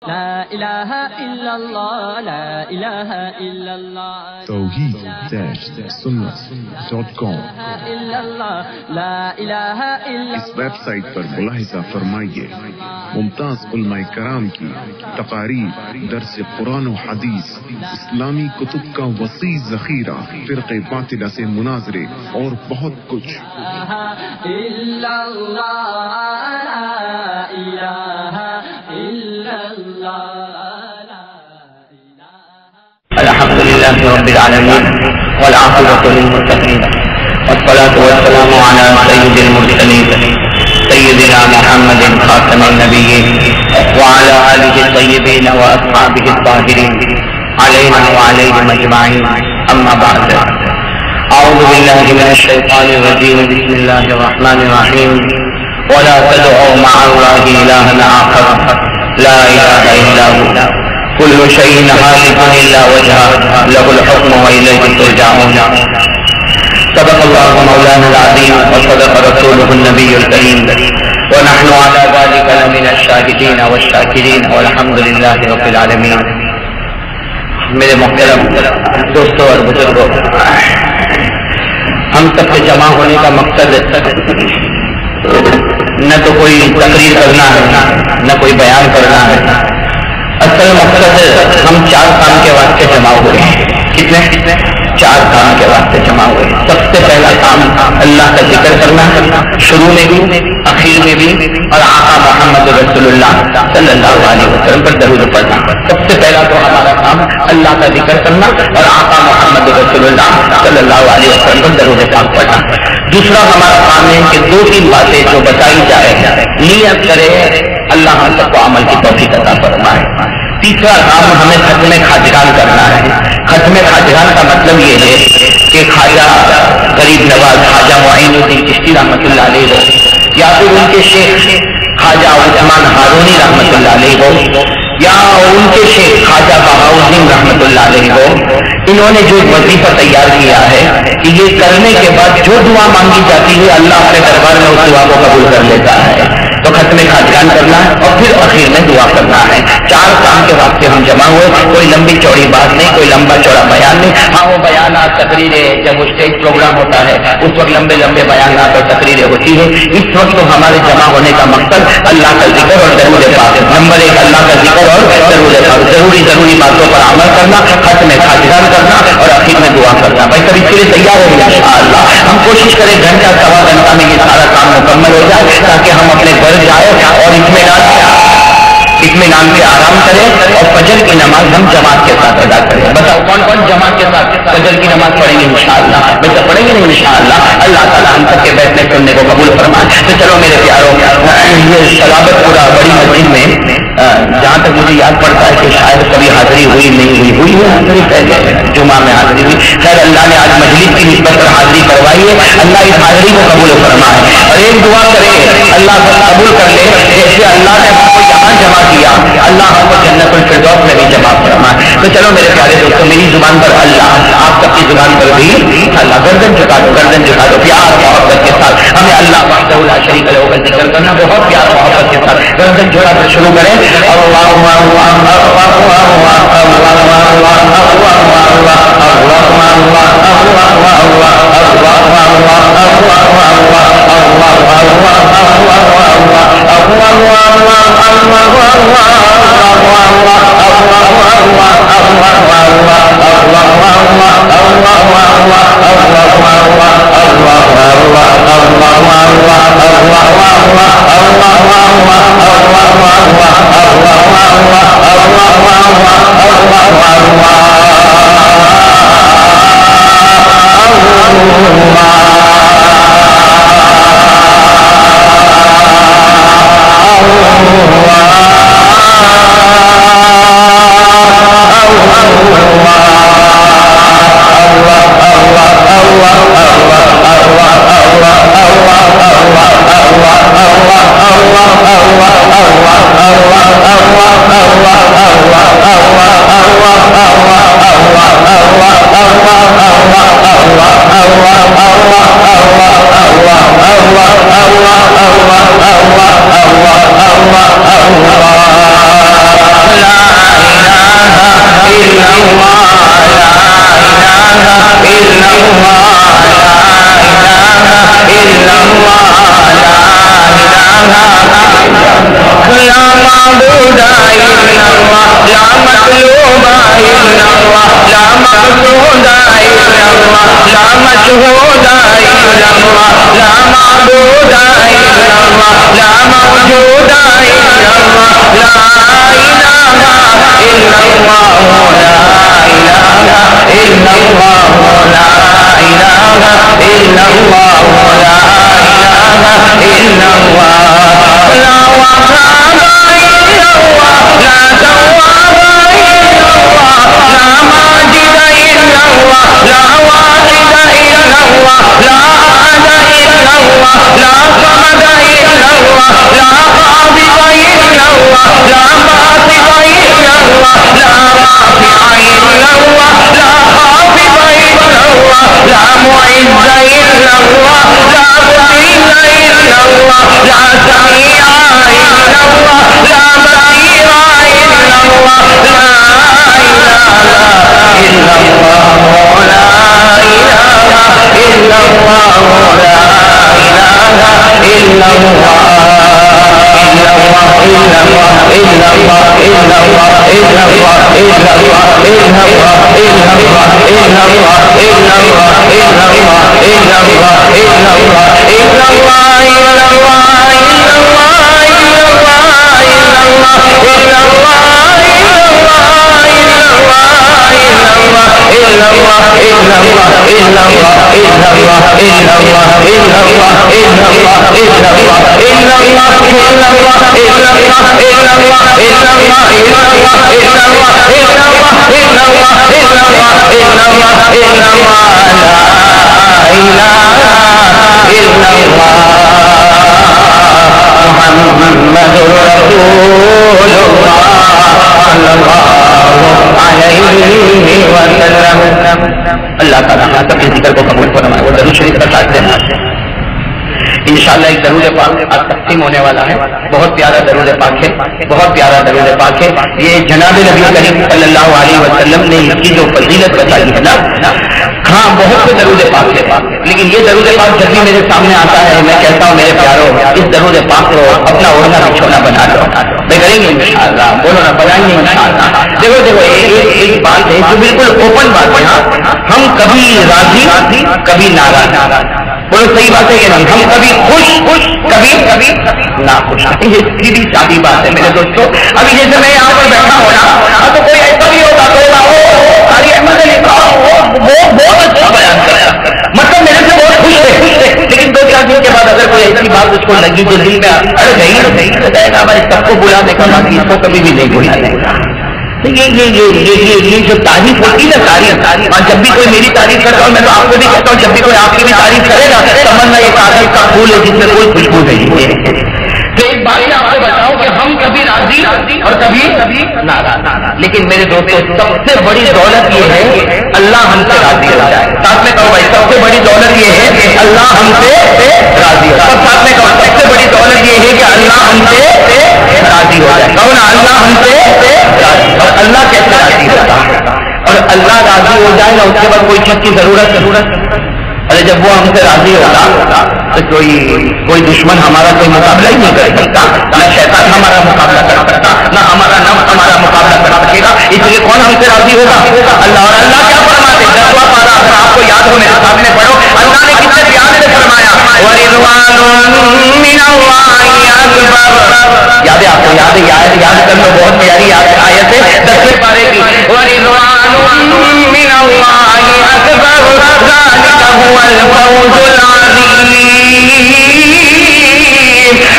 لا الہ الا اللہ لا الہ الا اللہ توحید-سنت.com اس ویب سائٹ پر ملاحظہ فرمائیے ممتاز علماء کرام کی تقاریر، درس قرآن و حدیث، اسلامی کتب کا وسیع ذخیرہ، فرقے باطلہ سے مناظرے اور بہت کچھ۔ الحمد لله رب العالمين والعاقبة للمتقين والصلاة والسلام على سيد المرسلين سيدنا محمد خاتم النبيين وعلى آله الطيبين وأصحابه الطاهرين علينا وعليهم أجمعين، أما بعد. أعوذ بالله من الشيطان الرجيم. بسم الله الرحمن الرحيم. ولا تدعوا مع الله إلها آخر لا إله إلا هو كل شيء هالك إلا وجهه له الحكم وإليه ترجعون. صدق الله مولانا العظيم وصدق رسوله النبي الكريم ونحن على ذلك لمن الشاهدين والشاكرين والحمد لله رب العالمين. میرے محترم دوستوں اور بزرگوں، ہم سب کے جمع ہونے کا مقصد نہ تو کوئی تقریر کرنا ہے نہ کوئی بیان کرنا ہے. اصل مقصد ہم 4 کام کے واسطے جمع ہوئے ہیں. کتنے؟ 4 کام کے واسطے جمع ہوئے. سب سے پہلا کام اللہ کا ذکر کرنا، شروع میں بھی اخیر میں بھی، اور آقا محمد رسول اللہ صلی اللہ علیہ وسلم پر درود پڑھنا. سب سے پہلا تو ہمارا کام اللہ کا ذکر کرنا اور آقا محمد رسول اللہ صلی اللہ علیہ وسلم پر درود پاک پڑھنا. دوسرا ہمارا کام ہے کہ 2-3 باتیں جو بتائی جائے نیت کرے، اللہ ہم سب کو عمل کی توفیق عطا فرمائے. تیسرا کام ہمیں ختم خواجگان کرنا ہے. ختم خواجگان کا مطلب یہ ہے کہ خواجہ غریب نواز خواجہ معین الدین چشتی رحمۃ اللہ علیہ ہو یا پھر ان کے شیخ خواجہ عثمان ہارونی رحمۃ اللہ علیہ ہو یا ان کے شیخ خواجہ بہاؤالدین رحمۃ اللہ علیہ ہو، انہوں نے جو وظیفہ تیار کیا ہے کہ یہ کرنے کے بعد جو دعا مانگی جاتی ہے اللہ اپنے دربار میں اس دعا کو قبول کر لیتا ہے. تو ختم خواجگان کرنا ہے اور پھر اخیر میں دعا کرنا ہے. 4 کام کے واسطے ہم جمع ہوئے. کوئی لمبی چوڑی بات نہیں، کوئی لمبا چوڑا بیان نہیں. ہاں وہ بیانات تقریریں جب اسٹیج پروگرام ہوتا ہے اس وقت لمبے لمبے بیانات اور تقریریں ہوتی ہے. اس وقت تو ہمارے جمع ہونے کا مقصد اللہ کا ذکر اور درود پاک. نمبر 1 اللہ کا ذکر اور درود پاک. ضروری باتوں پر عمل کرنا، ختم خواجگان کرنا اور اخیر میں دعا کرنا. بھائی سب اس کے لیے تیار ہو گیا انشاءاللہ. ہم کوشش کریں گھنٹہ سوا گھنٹہ میں یہ سارا کام مکمل ہو جائے تاکہ ہم اپنے گھر جائے اور اطمینان سے آرام کریں اور فجر کی نماز ہم جماعت کے ساتھ ادا کریں. بتاؤ کون کون جماعت کے ساتھ فجر کی نماز پڑھیں گے انشاءاللہ؟ بچہ پڑھیں گے نہیں انشاءاللہ. اللہ تعالیٰ ہم سب کے بیٹھنے سننے کو قبول فرمائے. تو چلو میرے پیاروں، یہ سلابت پورا بڑی مسجد میں جہاں تک مجھے یاد پڑتا ہے کہ شاید کبھی حاضری ہوئی نہیں ہوئی ہے حاضری پہلے جمعہ میں حاضری ہوئی. خیر اللہ نے آج مجلس کی نسبت پر حاضری کروائی ہے. اللہ اس حاضری کو قبول فرمائے اور ایک دعا کریں اللہ کو قبول کر لے جیسے اللہ نے ہم کو یہاں جمع کیا اللہ ہم کو جنت الفردوس میں بھی جمع فرمائے. تو چلو میرے پیارے دوستوں، میری زبان پر اللہ، آپ سب کی زبان پر بھی اللہ. گردن جھکا دو، گردن جھکا دو. پیار محبت کے ساتھ ہمیں اللہ وحدہ لا شریک لہ کا ذکر کرنا، بہت پیار محبت کے ساتھ گردن جھکا کر شروع کریں. اللہ تعالیٰ ہم سب کے ذکر کو قبول فرمائے. وہ درود شریف کا ساتھ دینا. انشاءاللہ ایک درود پاک آج تقسیم ہونے والا ہے. بہت پیارا درود پاک ہے, بہت پیارا درود پاک ہے. یہ جناب نبی کریم صلی اللہ علیہ وسلم نے اس کی جو فضیلت بتائی ہے نا, ہاں بہت سے درود پاک ہے, لیکن یہ درود پاک جب بھی میرے سامنے آتا ہے میں کہتا ہوں میرے پیاروں اس درود پاک کو اپنا اوڑھنا بچھونا بنا لو. میں کریں گے انشاءاللہ, بولو نا بنائیں گے انشاءاللہ. دیکھو ایک بات ہے جو بالکل اوپن بات ہے, ہم کبھی راضی کبھی ناراض. بولو صحیح بات ہے کہ نہیں؟ ہم کبھی خوش کبھی ناخوش. یہ سیدھی سادی بات ہے میرے دوستوں. ابھی جیسے میں یہاں پر بیٹھا ہونا تو کوئی ایسا بھی ہوگا تو قاری احمد علی وہ بہت اچھا بیان کرا, مطلب میرے سے بہت خوش ہے, لیکن 2-4 دن کے بعد اگر کوئی ایسی بات اس کو لگی جو دل میں اڑ گئی تو کہے گا میں سب کو بلا دے گا, اس کو کبھی بھی نہیں بلا دے گا. یہ جو تعریف ہوتی ہے تعریف, اور جب بھی کوئی میری تعریف کرتا ہوں میں تو آپ کو بھی کہتا ہوں جب بھی کوئی آپ کی بھی تعریف کرے گا تمنا یہ تعریف کا پھول ہے جس میں کوئی خوشبو نہیں ہے. تو ایک بات میں آپ کو بتاؤں کہ ہم کبھی راضی اور کبھی ناراض, لیکن میرے دوستوں سب سے بڑی دولت یہ ہے اللہ ہم سے راضی ہو جائے. ساتھ میں کہو بھائی سب سے بڑی دولت یہ ہے کہ اللہ ہم سے راضی ہو جائے. ساتھ میں کہو سب سے بڑی دولت یہ ہے کہ اللہ ہم سے راضی ہو جائے. کہو نا اللہ ہم سے راضی. اور اللہ کیسے راضی ہوتا ہے, اور اللہ راضی ہو جائے نا اس کے بعد کوئی چیز کی ضرورت. ارے جب وہ ہم سے راضی ہوتا تو کوئی دشمن ہمارا کوئی مقابلہ ہی نہیں کر سکتا, نہ شیطان ہمارا مقابلہ کر سکتا, نہ ہمارا نفس ہمارا مقابلہ کر سکے گا. اس لیے کون ہم سے راضی ہوگا؟ اللہ. اور اللہ کیا فرماتے ہیں 10واں پارہ اگر آپ کو یاد ہو میرے سامنے پڑھو, اللہ نے کتنے پیار سے فرمایا وَرِضْوَانٌ مِّنَ اللَّهِ أَكْبَرُ. یاد ہے آپ کو, یاد کر لو, بہت پیاری آیت ہے 10ویں پارے کی. وَرِضْوَانٌ مِّنَ اللَّهِ أَكْبَرُ ذَلِكَ هُوَ الْفَوْزُ الْعَظِيمُ.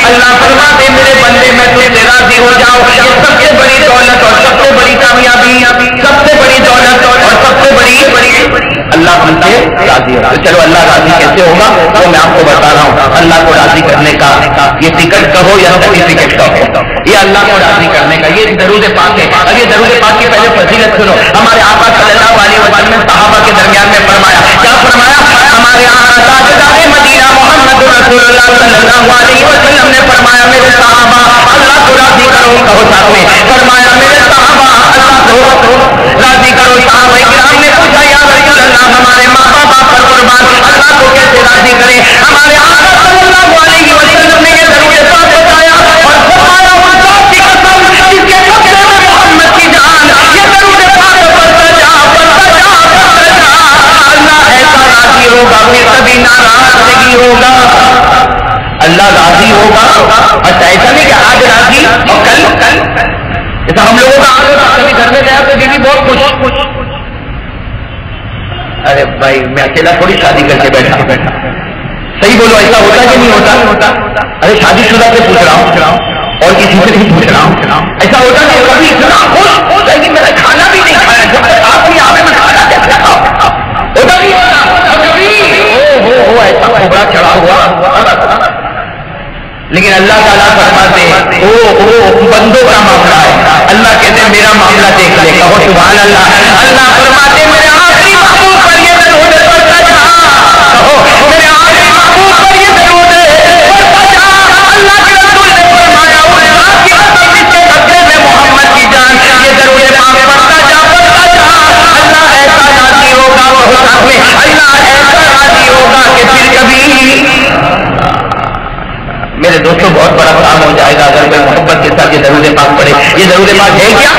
اللہ فرماتے میرے بندے میں تجھ سے راضی ہو جاؤ, یہ سب سے بڑی دولت اور سب سے بڑی کامیابی, سب سے بڑی دولت اور سب سے بڑی اللہ ہم سے راضی ہو. چلو اللہ راضی کیسے ہوگا وہ میں آپ کو بتا رہا ہوں. اللہ کو راضی کرنے کا یہ ٹکٹ کہو یا سرٹیفکیٹ کہو, یہ اللہ کو راضی کرنے کا یہ درود پاک ہے. اور یہ درود پاک کی پہلے فضیلت سنو. ہمارے آقا صلی اللہ علیہ وسلم نے صحابہ کے درمیان میں فرمایا, کیا فرمایا؟ ہمارے آقا تاجدار مدینہ محمد رسول اللہ صلی اللہ علیہ وسلم نے فرمایا میرے صحابہ اللہ کو راضی کرو. کہو ساتھ میں, فرمایا میرے صحابہ اللہ کو راضی کرو. صحابہ کرام نے پوچھا یا رسول اللہ ہمارے ماں باپ پر راضی کرے. ہمارے آقا صلی اللہ علیہ وسلم نے یہ درود پاک بتایا اور فرمایا اس ذات کی قسم جس کے قبضے میں محمد کی جان, یہ درود پاک پڑھتا جا اللہ ایسا راضی ہوگا پھر کبھی ناراضگی ہوگا. اللہ راضی ہوگا. اچھا ایسا نہیں کہ آج راضی اور کل جیسا ہم لوگوں کا آج کبھی گھر میں گیا تو بیوی بہت خوش. ارے بھائی میں اکیلا تھوڑی شادی کر کے بیٹھا صحیح بولو ایسا ہوتا کہ نہیں ہوتا؟ ارے شادی شدہ سے پوچھ رہا ہوں اور کسی سے نہیں پوچھ رہا ہوں. ایسا ہوتا کہ کبھی اتنا خوش لیکن میں نے کھانا بھی نہیں کھایا جب تک آپ نہیں آوے میں کھانا کیسے کھاؤں ہوتا نہیں ہوتا کبھی ہو ایسا کھوبڑا چڑھا ہوا. لیکن اللہ تعالیٰ فرماتے او بندوں کا معاملہ ہے. اللہ کہتے ہیں میرا معاملہ دیکھ لے. کہو سبحان اللہ. اللہ فرماتے میرے آخری محبوب پر یہ درود پڑھتا جا. کہو میرے آخری محبوب پر یہ درود پڑھتا جا. اللہ کے رسول نے فرمایا اس ذات کی قسم جس کے قبضے میں محمد کی جان, یہ درود پاک پڑھتا جا. اللہ ایسا راضی ہوگا وہ میں اللہ ایسا راضی ہوگا کہ پھر کبھی. میرے دوستوں بہت بڑا کام ہو جائے گا اگر میں محبت کے ساتھ یہ درود پاک پڑھے. یہ درود پاک ہے کیا؟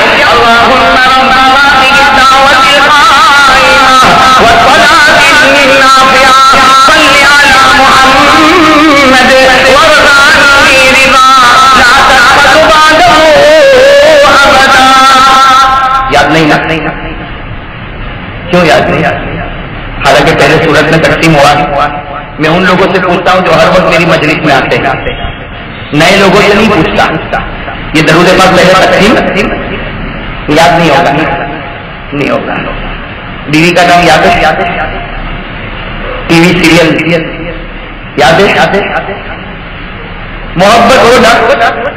یاد نہیں نا؟ کیوں یاد نہیں؟ حالانکہ پہلے سورت میں تقسیم ہوا. میں ان لوگوں سے پوچھتا ہوں جو ہر وقت میری مجلس میں آتے ہیں, نئے لوگوں سے نہیں پوچھتا. یہ درود پاک پہلے تقسیم یاد نہیں ہوگا. نہیں ہوگا. بیوی کا نام یاد ہے؟ ٹی وی سیریل یاد ہے؟ محبت ہو نا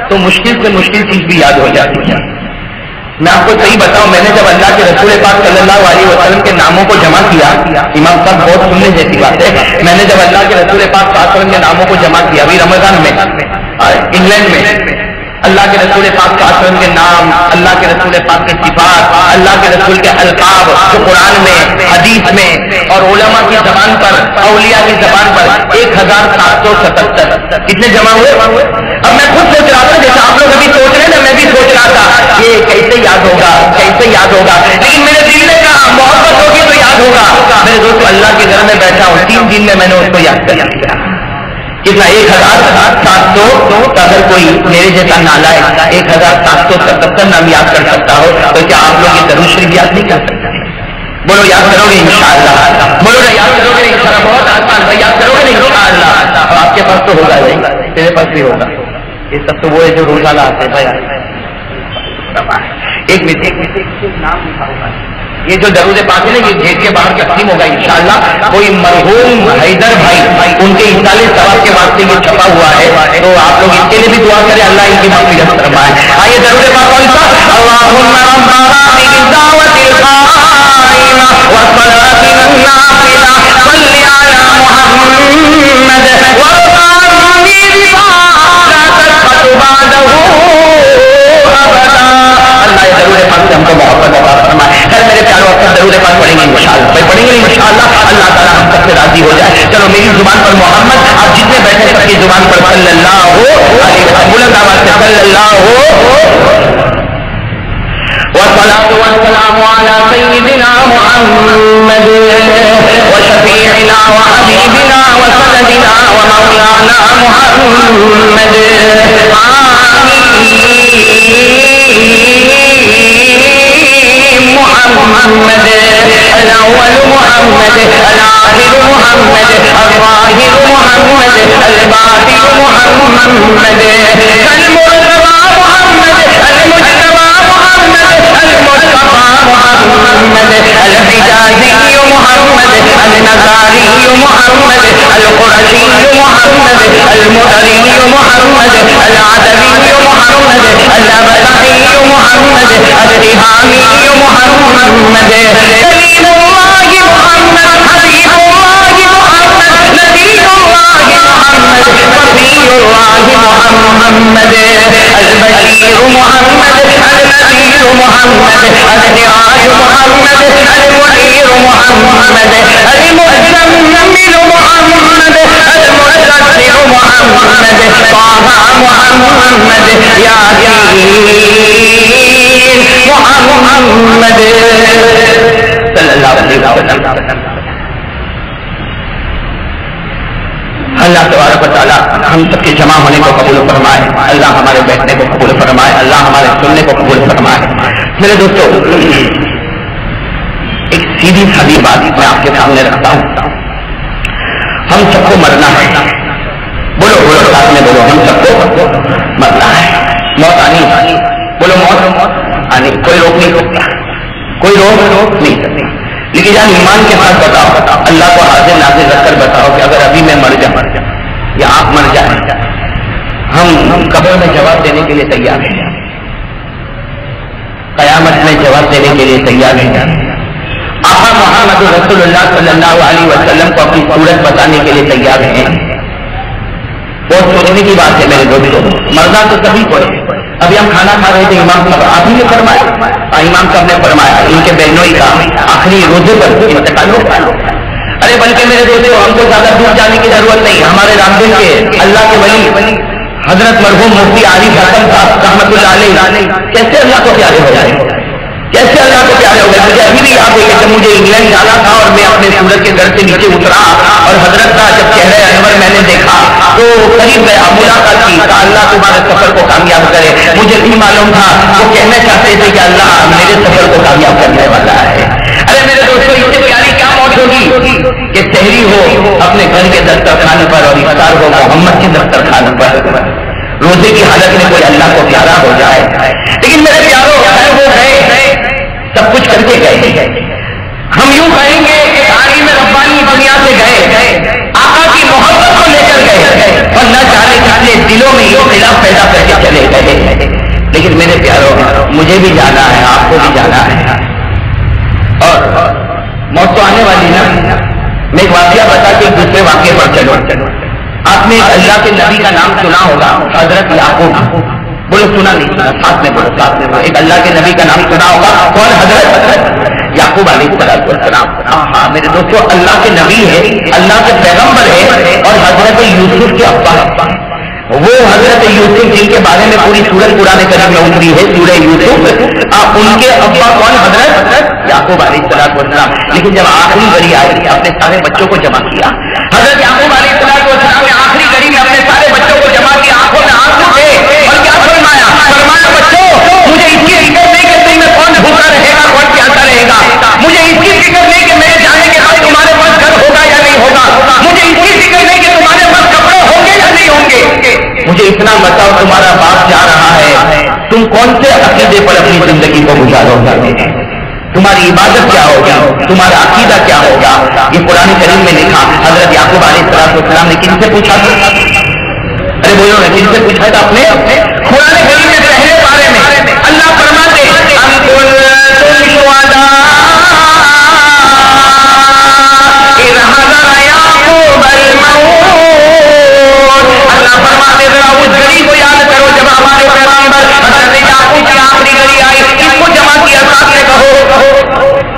تو مشکل سے مشکل چیز بھی یاد ہو جاتی ہے. میں آپ کو صحیح بتاؤں, میں نے جب اللہ کے رسول پاک صلی اللہ علیہ وسلم کے ناموں کو جمع کیا, امام صاحب بہت سننے جیسی بات ہے, میں نے جب اللہ کے رسول پاک صلی اللہ علیہ وسلم کے ناموں کو جمع کیا ابھی رمضان میں انگلینڈ میں, اللہ کے رسول پاک صلی اللہ علیہ وسلم کے نام, اللہ کے رسول پاک کے صفات, اللہ کے رسول کے القاب جو قرآن میں حدیث میں اور علماء کی زبان پر اولیاء کی زبان پر 1777 کتنے جمع ہوئے. اب میں خود سوچ رہا تھا جیسے آپ لوگ ابھی سوچ رہے ہیں نا, میں بھی سوچ رہا تھا یہ کیسے یاد ہوگا کیسے یاد ہوگا, لیکن میرے دل میں کہا محبت ہوگی تو یاد ہوگا. میرے دوست اللہ کے گھر میں بیٹھا ہوں 3 دن میں نے اس کو یاد کر لیا. کتنا 1777 اگر کوئی میرے جیسا نالا ہے 1777 نام یاد کر سکتا ہو تو کیا آپ لوگ یہ درود شریف یاد نہیں کر سکتے؟ بولو یاد کرو گے انشاءاللہ. بولو نا یاد کرو گے انشاءاللہ. بہت آسان ہے, یاد کرو گے انشاءاللہ. اب آپ کے پاس تو ہوگا نہیں, میرے پاس بھی ہوگا. یہ سب تو وہ ہے جو روزانہ آتے ہیں بھائی. ایک منٹ نام لکھا ہوگا. یہ جو درود پاک ہے نا یہ گیٹ کے باہر تقسیم ہوگا انشاءاللہ. کوئی مرحوم حیدر بھائی ان کے 41 ثواب کے واسطے یہ چھپا ہوا ہے, تو آپ لوگ اس کے لیے بھی دعا کریں اللہ ان کی مغفرت فرمائے. آئیے درود پاک کون سا؟ اللہم رب هذه الدعوة القائمة والصلاة النافلة صل على محمد وارض عني بما لا تسخط بعده ابدا. اللہ یہ درود پاک سے ہم کو محبت عطا فرمائے. خیر میرے پیاروں اپنا درود پاک پڑھیں گے انشاءاللہ. بھائی پڑھیں گے انشاءاللہ. اللہ تعالیٰ ہم سب سے راضی ہو جائے. چلو میری زبان پر محمد, آپ جتنے بیٹھے سب کی زبان پر صلی اللہ علیہ وسلم بلند آواز سے صلی اللہ والصلاة والسلام على سيدنا محمد وشفيعنا وحبيبنا وسندنا ومولانا محمد. محمد الأول محمد الآخر محمد الظاهر محمد الباطن محمد المرتضى محمد المجتبى محمد المصطفى محمد الحجازي محمد النصاري محمد القرشي محمد المدري محمد العدوي محمد الأبطحي محمد الإمامي محمد كليم الله محمد حبيب الله محمد نبي الله محمد صفي الله محمد البشير محمد النذير محمد السراج محمد المنير محمد المزمل محمد محمد محمد یاسین محمد صلی اللہ علیہ وسلم. اللہ تبارک و تعالیٰ ہم سب کے جمع ہونے کو قبول فرمائے. اللہ ہمارے بیٹھنے کو قبول فرمائے. اللہ ہمارے سننے کو قبول فرمائے. میرے دوستوں ایک سیدھی سادی بات میں آپ کے سامنے رکھتا ہوں. ہم سب کو مرنا ہے. بولو بولو ساتھ میں بولو, ہم سب کو مرنا ہے. موت آنی, بولو موت آنی, کوئی روک نہیں سکتا, کوئی روک نہیں سکتی. لیکن جان ایمان کے ساتھ بتاؤ, اللہ کو حاضر ناظر رکھ کر بتاؤ کہ اگر ابھی میں مر جاؤں یا آپ مر جائیں, ہم قبر میں جواب دینے کے لیے تیار ہیں, قیامت میں جواب دینے کے لیے تیار ہیں. آقا محمد رسول اللہ صلی اللہ علیہ وسلم کو اپنی صورت بتانے کے لیے تیار ہیں. بہت سوچنے کی بات ہے میرے دوستوں, مرنا تو سبھی کو ہے. ابھی ہم کھانا کھا رہے تھے, امام صاحب آپ ہی نے فرمایا, امام صاحب نے فرمایا ان کے بہنوئی کا آخری روزے پر انتقال ہوگا. ارے بلکہ میرے دوستوں ہم کو زیادہ دور جانے کی ضرورت نہیں. ہمارے رامدین کے اللہ کے ولی حضرت مرحوم مفتی عارف حسن صاحب رحمۃ اللہ علیہ کیسے اللہ کو پیارے ہو جائے, کیسے اللہ کو پیارے ہو گئے. مجھے ابھی بھی یاد ہے کہ مجھے انگلینڈ جانا تھا اور میں اپنے سورج کے گھر سے نیچے اترا اور حضرت کا جب چہرہ انور میں نے دیکھا تو قریب گیا, ملاقات کی, کہا اللہ تمہارے سفر کو کامیاب کرے. مجھے نہیں معلوم تھا وہ کہنا چاہتے تھے کہ اللہ میرے سفر کو کامیاب کرنے والا ہے. ارے میرے دوستوں اس سے پیاری کیا موت ہوگی کہ سحری ہو اپنے گھر کے دسترخوان پر اور افطار ہو محمد کے دسترخوان پر, روزے کی حالت میں کوئی اللہ کو پیارا ہو جائے. لیکن میرے پیاروں وہ گئے سب کچھ کر کے گئے. ہم یوں کہیں گے کہ تعلیم ربانی دنیا سے گئے, آقا کی محبت کو لے کر گئے اور نہ جانے کتنے دلوں میں یہ خلاف پیدا کر کے چلے گئے. لیکن میرے پیاروں مجھے بھی جانا ہے, آپ کو بھی جانا ہے, اور موت تو آنے والی نا. میں ایک واقعہ بتا کے ایک دوسرے واقعے پر چلو. آپ نے اللہ کے نبی کا نام سنا ہوگا, حضرت یعقوب. بولو سنا نہیں سنا, ساتھ میں بولو, ساتھ میں. ایک اللہ کے نبی کا نام سنا ہوگا, کون؟ حضرت یعقوب علیہ السلام. ہاں میرے دوستوں اللہ کے نبی ہے, اللہ کے پیغمبر ہے, اور حضرت یوسف کے ابا ہے. وہ حضرت یوسف جن کے بارے میں پوری سورت قرآن کریم میں اتری ہے, سورہ یوسف, ان کے ابا کون؟ حضرت یعقوب علیہ السلام. لیکن جب آخری گھڑی آئی اپنے سارے بچوں کو جمع کیا. حضرت یعقوب علیہ السلام نے آخری گھڑی میں اپنے سارے بچوں کو جمع کیا, آنکھوں میں آنسو تھے, اور کیا فرمایا؟ فرمایا بچوں مجھے اس کی فکر نہیں کہ تم میں کون بھوکا رہے گا, کون پیاسا رہے گا. مجھے اس کی فکر نہیں کہ میرے جانے کے بعد تمہارے پاس گھر ہوگا یا نہیں ہوگا. مجھے اس کی فکر نہیں کہ تمہارے پاس کپڑے ہوں گے یا نہیں ہوں گے. مجھے اتنا بتاؤ تمہارا باپ جا رہا ہے, تم کون سے عقیدے پر اپنی زندگی کو گزارو گے؟ تمہاری عبادت کیا ہوگی, تمہارا عقیدہ کیا ہوگا؟ یہ قرآن کریم میں لکھا. حضرت یعقوب علیہ السلام نے کن سے پوچھا تھا؟ ارے بولو نا, کن سے پوچھا تھا؟ اپنے قرآن کریم میں پہلے بارے میں اللہ فرماتے ہیں اللہ فرماتے ذرا اس گھڑی کو یاد کرو جب ہمارے پیغمبر حضرت یعقوب کی آخری گھڑی آئی. کس کو جمع کیا؟ ساتھ میں کہو,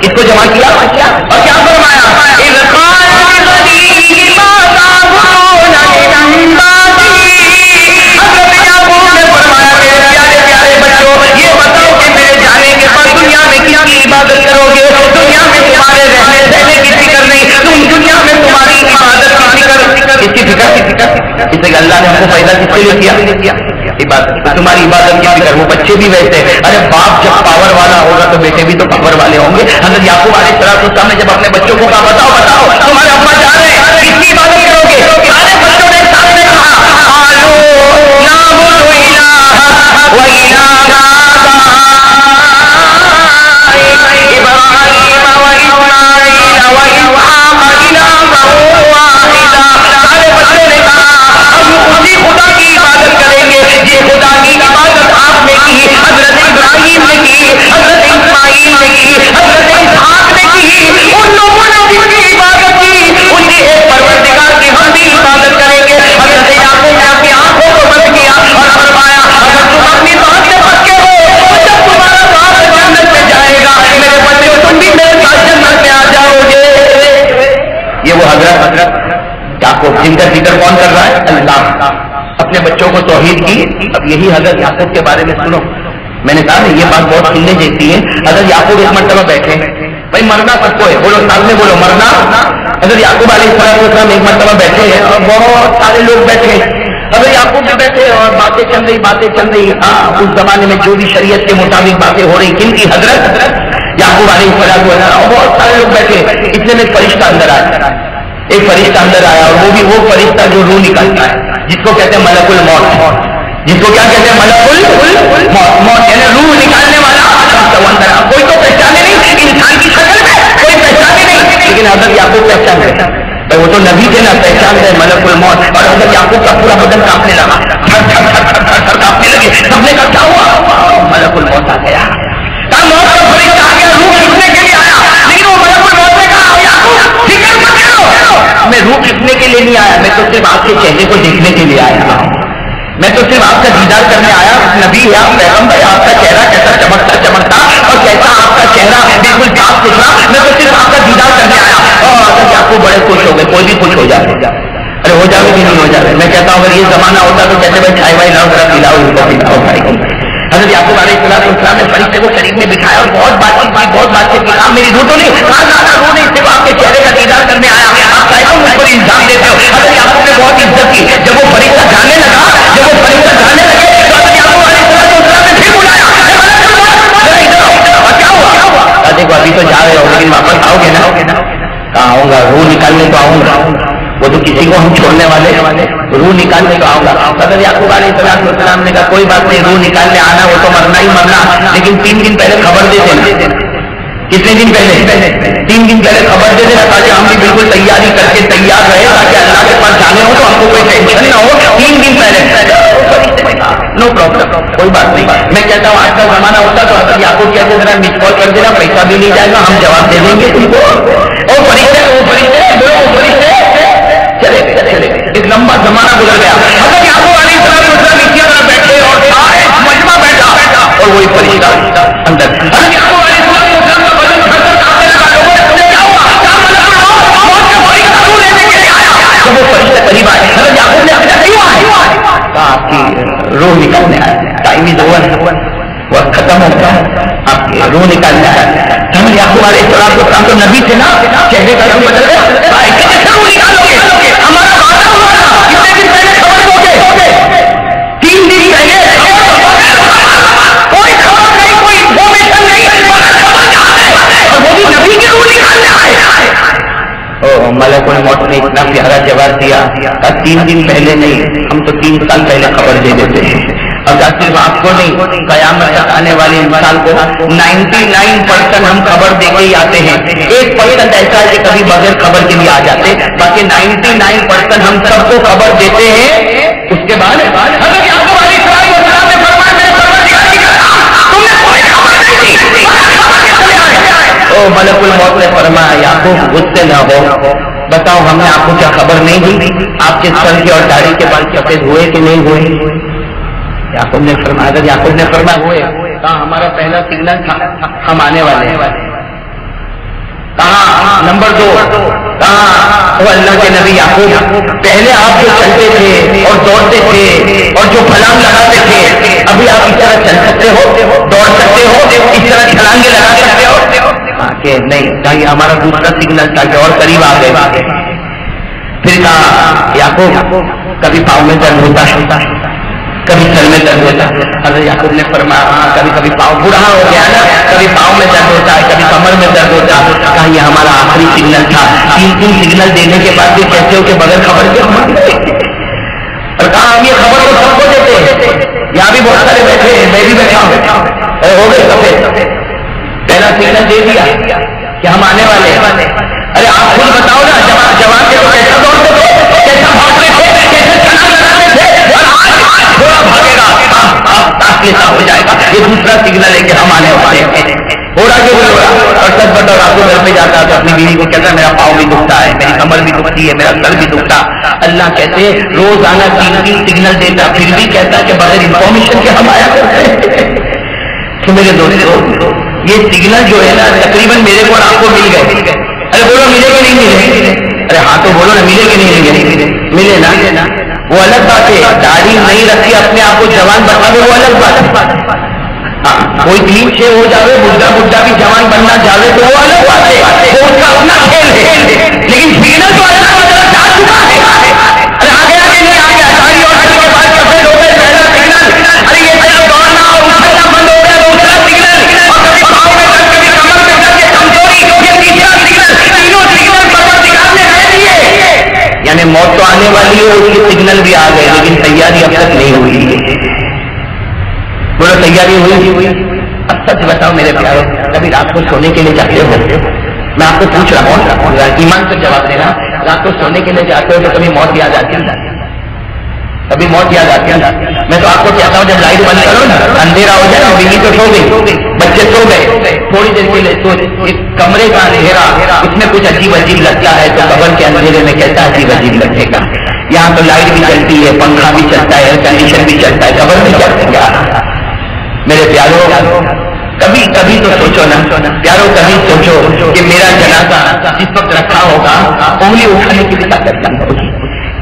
کس کو جمع کیا اور کیا فرمایا؟ حضرت یعقوب نے فرمایا میرے پیارے پیارے بچوں یہ بتاؤ کہ میرے جانے کے بعد دنیا میں کس کی عبادت کرو گے؟ دنیا میں تمہارے رہنے سہنے کی فکر نہیں, تم دنیا میں تمہاری عبادت کی فکر. اس کی فکر اس لیے اللہ نے ہم کو پیدا کس کے لیے کیا؟ عبادت. تمہاری عبادت کی فکر. وہ بچے بھی ویسے, ارے باپ جب پاور والا ہوگا تو بیٹے بھی تو پاور والے ہوں گے. حضرت یعقوب علیہ السلام نے جب اپنے بچوں کو کہا بتاؤ تمہارے ابا جا رہے ہیں, کس کی عبادت کرو گے؟ سارے بچوں نے سامنے کہا خدا کی عبادت کریں گے. یہ خدا کی عبادت آپ نے کی, حضرت ابراہیم نے کی, حضرت اسماعیل نے کی, حضرت اسحاق نے کی. ان لوگوں نے جن کی عبادت کی ان کی ایک پروردگار کی ہم بھی عبادت کریں گے. حضرت یعقوب نے اپنی آنکھوں کو بند کیا اور فرمایا اگر تم اپنی بات سے بچے ہو تو جب تمہارا باپ جنت میں جائے گا میرے بچے تم بھی میرے ساتھ جنت میں آ جاؤ گے. یہ وہ حضرت یعقوب جن کا ذکر کون کر رہا ہے؟ اللہ. کہا اپنے بچوں کو توحید کی. اب یہی حضرت یعقوب کے بارے میں سنو. میں نے کہا یہ بات بہت سننے جیسی ہے. حضرت یعقوب ایک مرتبہ بیٹھے, بھائی مرنا سب کو ہے, بولو سامنے بولو مرنا. حضرت یعقوب علیہ السلام ایک مرتبہ بیٹھے ہیں اور بہت سارے لوگ بیٹھے ہیں. حضرت یعقوب بھی بیٹھے اور باتیں چل رہی. ہاں اس زمانے میں جو بھی شریعت کے مطابق باتیں ہو رہی, کن کی؟ حضرت یعقوب علیہ السلام اور بہت سارے لوگ بیٹھے. اتنے میں فرشتہ اندر آیا, ایک فرشتہ اندر آیا, اور وہ بھی وہ فرشتہ جو روح نکالتا ہے, جس کو کہتے ہیں ملک الموت. جس کو کیا کہتے ہیں؟ ملک الموت, یعنی روح نکالنے والا. کوئی تو پہچانے نہیں, انسان کی شکل میں کوئی پہچانے نہیں, لیکن حضرت یعقوب پہچان گئے. وہ تو نبی تھے نا, پہچان گئے ملک الموت. اور حضرت یعقوب کا پورا بدن کانپنے لگا, کانپنے لگے. سب نے کہا کیا ہوا؟ ملک الموت آ گیا. موت کا فرشتہ آ گیا, روح کھینچنے کے لیے آیا. لیکن وہ ملک الموت نے کہا یعقوب فکر مت کرو, میں روح کھینچنے کے لیے نہیں آیا, میں تو صرف آپ کے چہرے کو دیکھنے کے لیے آیا. میں تو صرف آپ کا دیدار کرنے آیا. نبی ہے آپ, پیغمبر, آپ کا چہرہ کیسا چمکتا اور کیسا آپ کا چہرہ بالکل صاف ستھرا, میں تو صرف آپ کا دیدار کرنے آیا. اور حضرت یعقوب بڑے خوش ہو گئے. کوئی بھی خوش ہو جائے, ارے ہو جاوے کہ نہیں ہو جاوے. میں کہتا ہوں اگر یہ زمانہ ہوتا تو کہتے بھائی چائے بھائی لاؤ, ذرا پلاؤ ان کو, پلاؤ بھائی کو. حضرت یعقوب علیہ السلام نے فرشتے کو قریب میں بٹھایا اور بہت بات چیت کی. میری روح تو نہیں, روح نہیں, صرف آپ کے چہرے کا دیدار کرنے آیا. آپ چاہے تو مجھ پر الزام دیتے ہو. حضرت یعقوب نے بہت عزت کی. جب وہ فرشتہ جانے لگے تو حضرت یعقوب علیہ السلام نے پھر بلایا, کیا ہوا؟ دیکھو ابھی تو جا رہے ہو لیکن واپس آؤ گے نا؟ کہاں آؤں گا, روح نکالنے تو آؤں گا. وہ تو کسی کو ہم چھوڑنے والے, روح نکالنے تو آؤں گا. حضرت یعقوب علیہ السلام نے کہا کوئی بات نہیں, روح نکالنے آنا وہ تو مرنا ہی مرنا, لیکن 3 دن پہلے خبر دے دینا. کتنے دن پہلے؟ 3 دن پہلے خبر دے دینا, تاکہ ہم بھی بالکل تیاری کر کے تیار رہے, تاکہ اللہ کے پاس جانے ہو تو ہم کو کوئی ٹینشن نہ ہو. 3 دن پہلے نو پرابلم, کوئی بات نہیں. میں کہتا ہوں آج کا زمانہ ہوتا تو حضرت یعقوب کہتے ذرا مس کال کر دینا, پیسہ بھی نہیں جائے گا, ہم جواب دے دیں گے تم کو. اور فرشتے چلے گئے. ایک لمبا زمانہ گزر گیا. حضرت یعقوب علیہ السلام اسی طرح بیٹھے اور سارے مجمع بیٹھا اور وہی فرشتہ اندر. حضرت یعقوب علیہ السلام کا بدن تھر کانپنے لگا. لوگوں نے پوچھا کیا ہوا؟ موت کا فرشتہ روح لینے کے لیے آیا. جب وہ فرشتے قریب آئے, حضرت یعقوب نے اپنا نہیں ہوا, کہا آپ کی روح نکالنے آیا. ٹائم از اوور, وقت ختم ہو گیا, آپ کی روح نکالنے آیا. حضرت یعقوب علیہ السلام تو نبی تھے نا, چہرے کا رنگ بدل گیا. کیسے روح نکالو گے؟ ہمارا وعدہ ہوا تھا. کتنے دن پہلے خبر دو گے؟ 3 دن پہلے. کوئی خبر نہیں, کوئی انفارمیشن نہیں, اور وہ بھی نبی کی روح نکالنے آئے. او ملک الموت نے اتنا پیارا جواب دیا, 3 دن پہلے نہیں, ہم تو 3 سال پہلے خبر دے دیتے ہیں. اور صرف آپ کو نہیں, قیامت تک آنے والے انسان کو 99% ہم خبر دے کے ہی آتے ہیں. 1% ایسا ہے کہ کبھی بغیر خبر کے بھی آ جاتے, باقی 99% ہم سب کو خبر دیتے ہیں. اس کے بعد حضرت یعقوب علیہ السلام نے فرمایا میں پروردگار کی قسم تم نے کوئی خبر نہیں دی. او ملک الموت نے فرمایا یعقوب غصے نہ ہو, بتاؤ ہم نے آپ کو کیا خبر نہیں دی؟ آپ کے سر کے اور داڑھی کے بال سفید ہوئے کہ نہیں ہوئے؟ یعقوب نے فرمایا, اگر یعقوب نے فرمایا ہوئے, کہاں ہمارا پہلا سگنل تھا ہم آنے والے ہیں. کہاں نمبر 2, کہاں وہ اللہ کے نبی یعقوب, پہلے آپ جو چلتے تھے اور دوڑتے تھے اور جو پھلانگ لگاتے تھے, ابھی آپ اس طرح چل سکتے ہو, دوڑ سکتے ہو, اس طرح چھلانگے لگا سکتے ہو کہ نہیں؟ یہ ہمارا دوسرا سگنل تھا کہ اور قریب آ گئے. پھر کہا یعقوب کبھی پاؤں میں درد ہوتا ہے, کبھی سر میں درد ہوتا ہے. حضرت یعقوب نے فرمایا ہاں کبھی کبھی پاؤں بوڑھا ہو گیا نا, کبھی پاؤں میں درد ہوتا ہے, کبھی کمر میں درد ہوتا ہے. کہا یہ ہمارا آخری سگنل تھا. 3 سگنل دینے کے بعد بھی کہتے ہو کہ بغیر خبر کے ہم, اور کہا ہم یہ خبر کو سب کو دیتے. یہاں بھی بہت سارے بیٹھے ہیں, میں بھی بیٹھا ہوں, ہو گئے سفید. پہلا سگنل دے دیا کہ ہم آنے والے ہیں. ارے آپ خود بتاؤ نا, جوان کے تو کیسا دوڑتے تھے, کیسا بھاگتے تھے, کیسے چھلانگ لگاتے تھے, اور آج تھوڑا بھاگے گا ہو جائے گا. یہ دوسرا سگنل ہے کہ ہم آنے والے ہیں. ہو رہا کہ ہو رہا. اور سچ بتاؤ, آپ کو گھر پہ جاتا تو اپنی بیوی کو کہتا ہے میرا پاؤں بھی دکھتا ہے, میری کمر بھی دکھتی ہے, میرا سر بھی دکھتا. اللہ کہتے روزانہ 3 سگنل دیتا, پھر بھی کہتا کہ بغیر انفارمیشن کے ہم آیا کرتے ہیں. تو میرے دوستو یہ سگنل جو ہے نا تقریباً میرے کو اور آپ کو مل گئے. ارے بولو ملے کہ نہیں ملے؟ ارے ہاں تو بولو نا, ملے کہ نہیں ملے؟ ملے نا. وہ الگ بات ہے، داڑھی نہیں رکھی اپنے آپ کو جوان بناوے وہ الگ بات ہے. کوئی کلین شیو ہو جاوے بڈھا بڈھا بھی جوان بننا چاہے تو وہ الگ بات ہے، وہ اس کا اپنا کھیل ہے. لیکن سگنل تو اللہ تعالیٰ چاہ چکا ہے. ارے آگے آگے نہیں آ گیا، داڑھی اور داڑھی کے بعد سفید ہو گئے پہلا سگنل. ارے یہ طرف دوڑنا اور اچھلنا بند ہو گیا دوسرا سگنل. اور کبھی پاؤں میں درد کبھی کمر میں درد یہ کمزوری یہ تیسرا سگنل. تینوں سگنل پروردگار نے دے دیے. یعنی موت تو آنے والی ہے، اس کے سگنل بھی آ گئے لیکن تیاری اب تک نہیں ہوئی. بولو تیاری ہوئی؟ اب سچ بتاؤ میرے پیارو، کبھی رات کو سونے کے لیے جاتے ہو؟ میں آپ کو پوچھ رہا ہوں، ایمان سے جواب دینا. رات کو سونے کے لیے جاتے ہو تو کبھی موت یاد آتی ہے؟ کبھی موت یاد آتی ہے؟ میں تو آپ کو کہتا ہوں جب لائٹ بند کرو نا، اندھیرا ہو جائے نا، بیوی تو سو گئی، بچے سو گئے، تھوڑی دیر کے لیے کمرے کا اندھیرا اس میں کچھ عجیب عجیب لگتا ہے تو قبر کے اندھیرے میں کیسا عجیب عجیب لگے گا. یہاں تو لائٹ بھی چلتی ہے، پنکھا بھی چلتا ہے، ایئر کنڈیشن بھی چلتا ہے، قبر میں چلتے گا. میرے پیارو کبھی کبھی تو سوچو نا پیارو، کبھی سوچو کہ میرا جنازہ جس وقت رکھا ہوگا انگلی اٹھانے کی بھی طاقت نہیں ہوگی،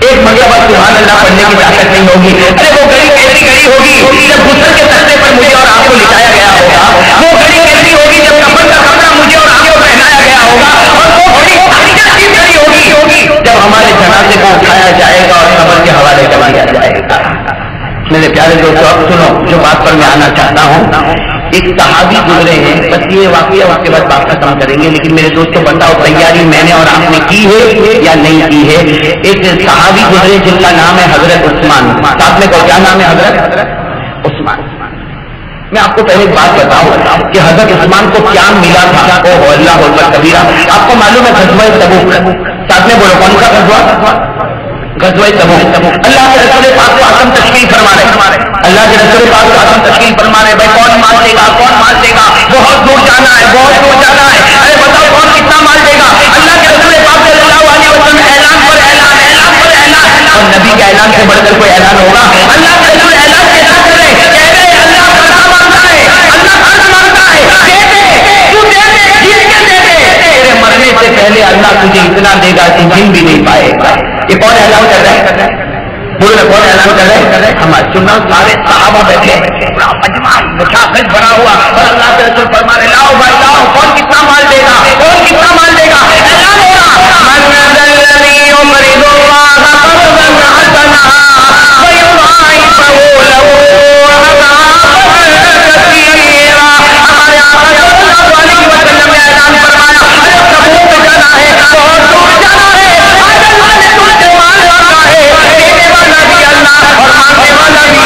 ایک مرتبہ سبحان اللہ پڑھنے کی طاقت نہیں ہوگی. ارے وہ گھڑی کیسی گھڑی ہوگی جب غسل کے تختے پر مجھے اور آپ کو لٹایا گیا ہوگا. وہ گھڑی کیسی ہوگی جب کفن کا کپڑا مجھے اور آپ کو پہنایا گیا ہوگا. اور وہ گھڑی کیسی گھڑی ہوگی جب ہمارے جنازے کو اٹھایا جائے گا اور قبر کے حوالے کر دیا جائے گا. میرے پیارے دوستو اب سنو جو بات پر میں آنا چاہتا ہوں. ایک صحابی گزرے ہیں، بس یہ واقعہ اس کے بعد بات ختم کریں گے. لیکن میرے دوستوں بتاؤ تیاری میں نے اور آپ نے کی ہے یا نہیں کی ہے؟ ایک صحابی گزرے جن کا نام ہے حضرت عثمان. ساتھ میں کیا نام ہے؟ حضرت عثمان. میں آپ کو پہلے ایک بات بتاؤں کہ حضرت عثمان کو کیا ملا تھا. اوہ اللہ اکبر کبیرہ. آپ کو معلوم ہے غزوہ تبوک، ساتھ میں بولو کون سا غزوہ؟ غزوہ تبوک. اللہ کے رسول پاک کو آسم تشکیل فرما رہے، اللہ کے رسول پاک کو آسم تشکیل فرما رہے. بھائی کون مال دے گا، کون مال دے گا؟ بہت دور جانا ہے، بہت دور جانا ہے. ارے بتاؤ کون کتنا مال دے گا؟ اللہ کے رسول پاک صلی اللہ علیہ وسلم اعلان پر اعلان، اعلان پر اعلان. اور نبی کے اعلان سے بڑھ کر کوئی اعلان ہوگا؟ اللہ کے رسول اعلان کیسا کرے؟ کہہ رہے اللہ خزانہ مانگتا ہے، اللہ خزانہ مانگتا ہے، دے دے تو دے دے، جیت کے دے دے. تیرے مرنے سے پہلے اللہ تجھے اتنا دے گا کہ جن بھی نہیں پائے گا. یہ کون اعلان کر رہے ہیں؟ بولے کون اعلان کر رہے ہیں؟ ہمارے سننا سارے صحابہ بیٹھے، پورا مجمع مشاہد بنا ہوا اور اللہ کے رسول فرما رہے لاؤ بھائی لاؤ، کون کتنا مال دے گا، کون کتنا مال دے گا. اعلان ہو رہا من ذا الذی یقرض اللہ قرضا حسنا فیضاعفہ لہ اضعافا کثیرا. ہمارے آقا صلی اللہ علیہ وسلم نے اعلان فرمایا ارے تبوک جانا ہے، بہت دور جانا ہے، اللہ نے تم سے مال مانگا ہے، دینے والا بھی اللہ اور مانگنے والا بھی.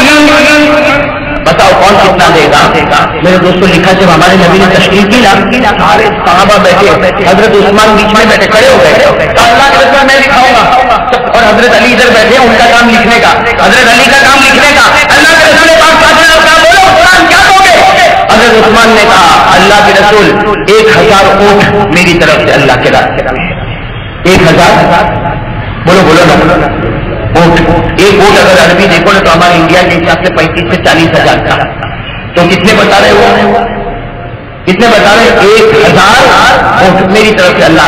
بتاؤ کون کتنا دے گا؟ میرے دوستوں لکھا جب ہمارے نبی نے تشکیل کی نا، سارے صحابہ بیٹھے، حضرت عثمان بیچ میں بیٹھے کھڑے ہو گئے تو اللہ کے رسول میں لکھاؤں گا. اور حضرت علی ادھر بیٹھے ان کا کام لکھنے کا، حضرت علی کا کام لکھنے کا. اللہ کے رسول پاک کہا بولو عثمان کیا دو گے؟ حضرت عثمان نے کہا اللہ کے رسول 1000 اونٹ میری طرف سے اللہ کے راستے میں. 1000 بولو بولو نا اونٹ. ایک اونٹ اگر عربی دیکھو نا تو ہمارے انڈیا کے حساب سے 35 سے 40 ہزار کا. تو کتنے بتا رہے ہو؟ کتنے بتا رہے؟ 1000 اونٹ میری طرف سے اللہ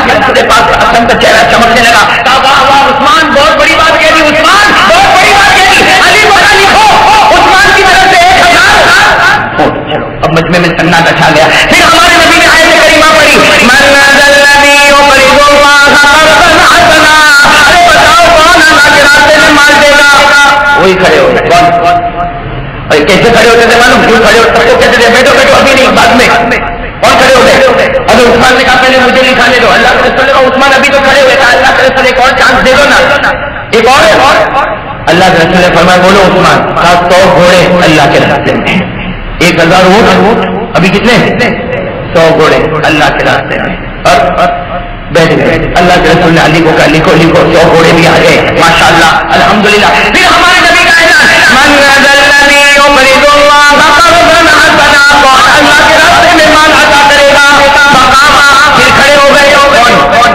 کے رسول پاک حسن کا چہرہ چمکنے لگا. کہا واہ واہ عثمان بہت بڑی بات کہہ دی، عثمان بہت بڑی بات کہہ دی. علی بڑا لکھو عثمان کی طرف سے 1000 اونٹ. چلو اب مجمع میں سناٹا چھا گیا. پھر ہمارے نبی نے آیت کریمہ پڑھی من ذا الذی یقرض اللہ قرضا حسنا. ارے بتاؤ کون اللہ کے راستے میں مال دے گا؟ وہی کھڑے ہو گئے. کون؟ کیسے کھڑے ہوتے تھے معلوم؟ کیوں کھڑے ہوتے تھے؟ کہتے تھے بیٹھو بیٹھو ابھی نہیں بعد میں. کون کھڑے ہو گئے؟ اگر عثمان نے کہا پہلے مجھے لکھانے دو. اللہ کے رسول نے کہا عثمان ابھی تو کھڑے ہوئے. کہا اللہ کے رسول ایک اور چانس دے دو نا، ایک اور. اللہ کے رسول نے فرمایا بولو عثمان. کہا 100 گھوڑے اللہ کے راستے میں. 1000 اونٹ ابھی کتنے؟ 100 گھوڑے اللہ کے راستے میں. اور بیٹھ گئے. اللہ کے رسول نے علی کو کہا لکھو لکھو. 100 گھوڑے بھی آ گئے ماشاء اللہ الحمدللہ. پھر ہمارے نبی کا اعلان من ذا الذی یقرض اللہ قرضا حسنا. کون اللہ کے راستے میں مال عطا کرے گا؟ فقام. پھر کھڑے ہو گئے. کون؟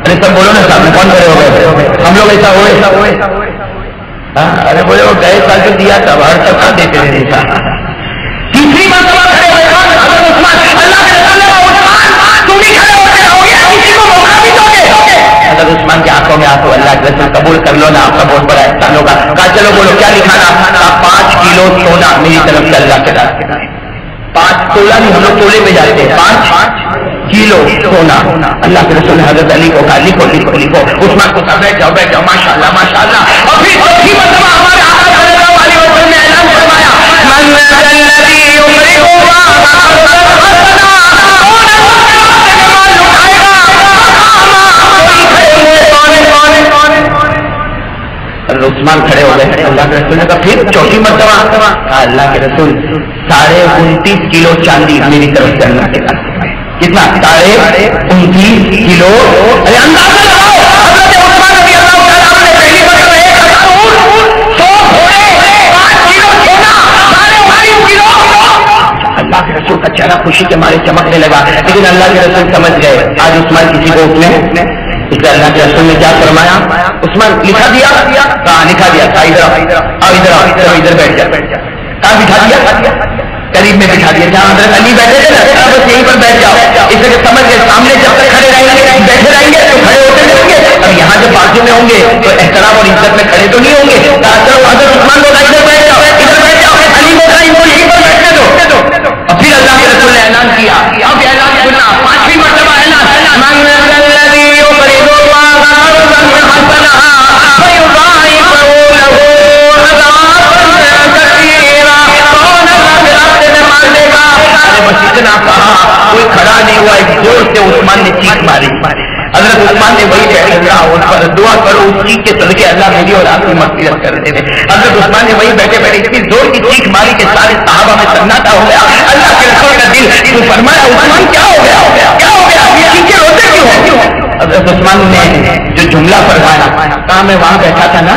ارے سب بولو نا سامنے کون کھڑے ہو گئے؟ ہم لوگ ایسا ہوئے. ارے بولے وہ گئے سال جو دیا تھا ہر سب کہاں دیتے تھے. تیسری مرتبہ کھڑے ہوئے. حضرت عثمان. اللہ کے رسول نے عثمان تم بھی کھڑے ہوتے ہو گیا، کسی کو موقع بھی دو گے. حضرت عثمان کی آنکھوں میں آنسو. اللہ کے رسول قبول کر لو نا، آپ کا بہت بڑا میری طرف سے اللہ کے راستے میں 5 تولہ نہیں، ہم لوگ تولے میں جاتے ہیں، 5 کلو سونا. اللہ کے رسول نے حضرت علی کو کہا لکھو لکھو لکھو. عثمان کو کہا بیٹھ جاؤ بیٹھ جاؤ، ماشاء اللہ ماشاء اللہ. اور پھر چوتھی مرتبہ ہمارے آقا صلی اللہ علیہ وسلم نے اعلان فرمایا من الذی یمرئ عثمان کھڑے ہو گئے. اللہ کے رسول نے کہا پھر چوتھی مرتبہ. اللہ کے رسول 29.5 کلو چاندی میری طرف سے اللہ کے راستے میں. کتنا؟ 29.5 کلو. ارے اندازہ لگاؤ، حضرت عثمان رضی اللہ تعالیٰ عنہ نے پہلی مرتبہ 1 اونٹ، 100 گھوڑے، 5 کلو سونا، 29.5 کلو. اللہ کے رسول کا چہرہ خوشی کے مارے چمکنے لگا. لیکن اللہ کے رسول سمجھ گئے آج عثمان کسی کو اٹھنے. اس لیے اللہ کے رسول نے کیا فرمایا؟ عثمان لکھا دیا؟ ہاں لکھا دیا. ادھر ادھر بیٹھ جا. کہاں بٹھا دیا؟ قریب میں بٹھا دیا جہاں حضرت علی بیٹھے تھے نا، بس یہیں پر بیٹھ جاؤ. اس لیے سمجھ گئے سامنے جب تک کھڑے رہیں گے بیٹھے رہیں گے تو کھڑے ہوتے رہیں گے، اور یہاں جب بازو میں ہوں گے تو احترام اور عزت میں کھڑے تو نہیں ہوں گے. چلو حضرت عثمان کو ادھر بیٹھ جاؤ، ادھر بیٹھ جاؤ. علی کو ان کو یہیں پر بیٹھنے دو. اور پھر اللہ کے رسول نے اعلان کیا. اب اعلان سننا، 5ویں مرتبہ اعلان. اتنا کہا کوئی کھڑا نہیں ہوا، ایک زور سے عثمان نے چیخ ماری. حضرت عثمان نے وہی بیٹھے رہا ان پر دعا کرو اس چیخ کے صدقے اللہ میری اور آپ کی مغفرت کر دے. حضرت عثمان نے وہی بیٹھے بیٹھے اتنی زور کی چیخ ماری کہ سارے صحابہ میں سناٹا ہو گیا. اللہ کے رسول کا دل فرمایا عثمان کیا ہو گیا کیا ہو گیا، یہ چیخیں روتے کیوں ہو؟ حضرت عثمان نے جو جملہ فرمایا، کہا میں وہاں بیٹھا تھا نا،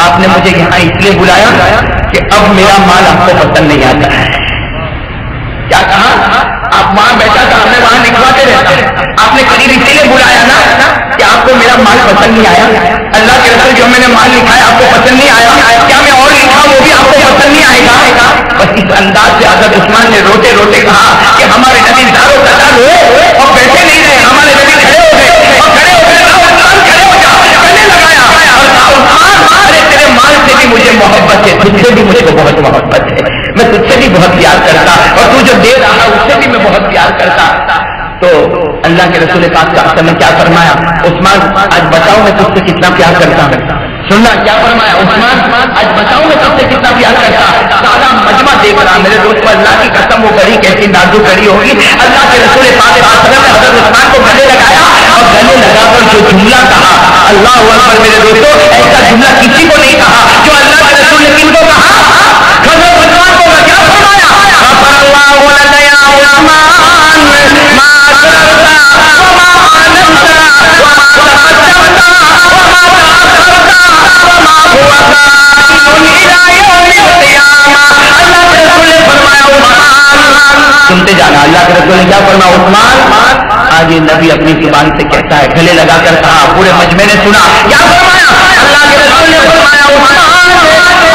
آپ نے مجھے یہاں اس لیے بلایا کہ اب میرا مال آپ کو پسند نہیں آتا ہے. کیا کہا؟ آپ وہاں بیٹھا تھا، میں وہاں لکھواتے رہتا. آپ نے قریب اسی لیے بلایا نا کہ آپ کو میرا مال پسند نہیں آیا. اللہ کے رسول جو میں نے مال لکھا ہے آپ کو پسند نہیں آیا، کیا میں اور لکھا وہ بھی آپ کو پسند نہیں آئے گا؟ بس اس انداز سے حضرت عثمان نے روتے روتے کہا کہ ہمارے نبی دارو قطار ہوئے اور بیٹھے نہیں رہے، ہمارے نبی کھڑے ہو گئے اور کھڑے ہو گئے. عثمان کھڑے ہو جا، گلے لگایا اور کہا عثمان ارے تیرے مال سے بھی مجھے محبت ہے، تجھ سے بھی مجھ کو بہت محبت ہے، میں تجھ سے بھی بہت پیار کرتا اور تو جو دے رہا اس سے بھی میں بہت پیار کرتا. تو اللہ کے رسول پاک کا اصل میں کیا فرمایا؟ عثمان آج بتاؤ میں تجھ سے کتنا پیار کرتا ہوں. سننا کیا فرمایا؟ عثمان آج بتاؤ میں تجھ سے کتنا پیار کرتا. سارا مجمع دیکھ رہا میرے دوست، اللہ کی قسم وہ گھڑی کیسی نازک گھڑی ہوگی. اللہ کے رسول پاک نے حضرت عثمان کو گلے لگایا اور گلے لگا کر جو جملہ کہا، اللہ اکبر میرے دوستوں، ایسا جملہ کسی کو نہیں کہا جو اللہ کے رسول نے کن کو کہا؟ حضرت عثمان کو کیا فرمایا؟ غفر اللہ لك يا عثمان ما أسررت وما أعلنت وما تقدمت وما تأخرت وما هو كائن إلى يوم القيامة. اللہ کے رسول نے فرمایا عثمان، سنتے جانا. اللہ کے رسول نے کیا فرمایا؟ عثمان آج یہ نبی اپنی زبان سے کہتا ہے، گلے لگا کر کہا، پورے مجمع نے سنا. کیا فرمایا؟ اللہ کے رسول نے فرمایا عثمان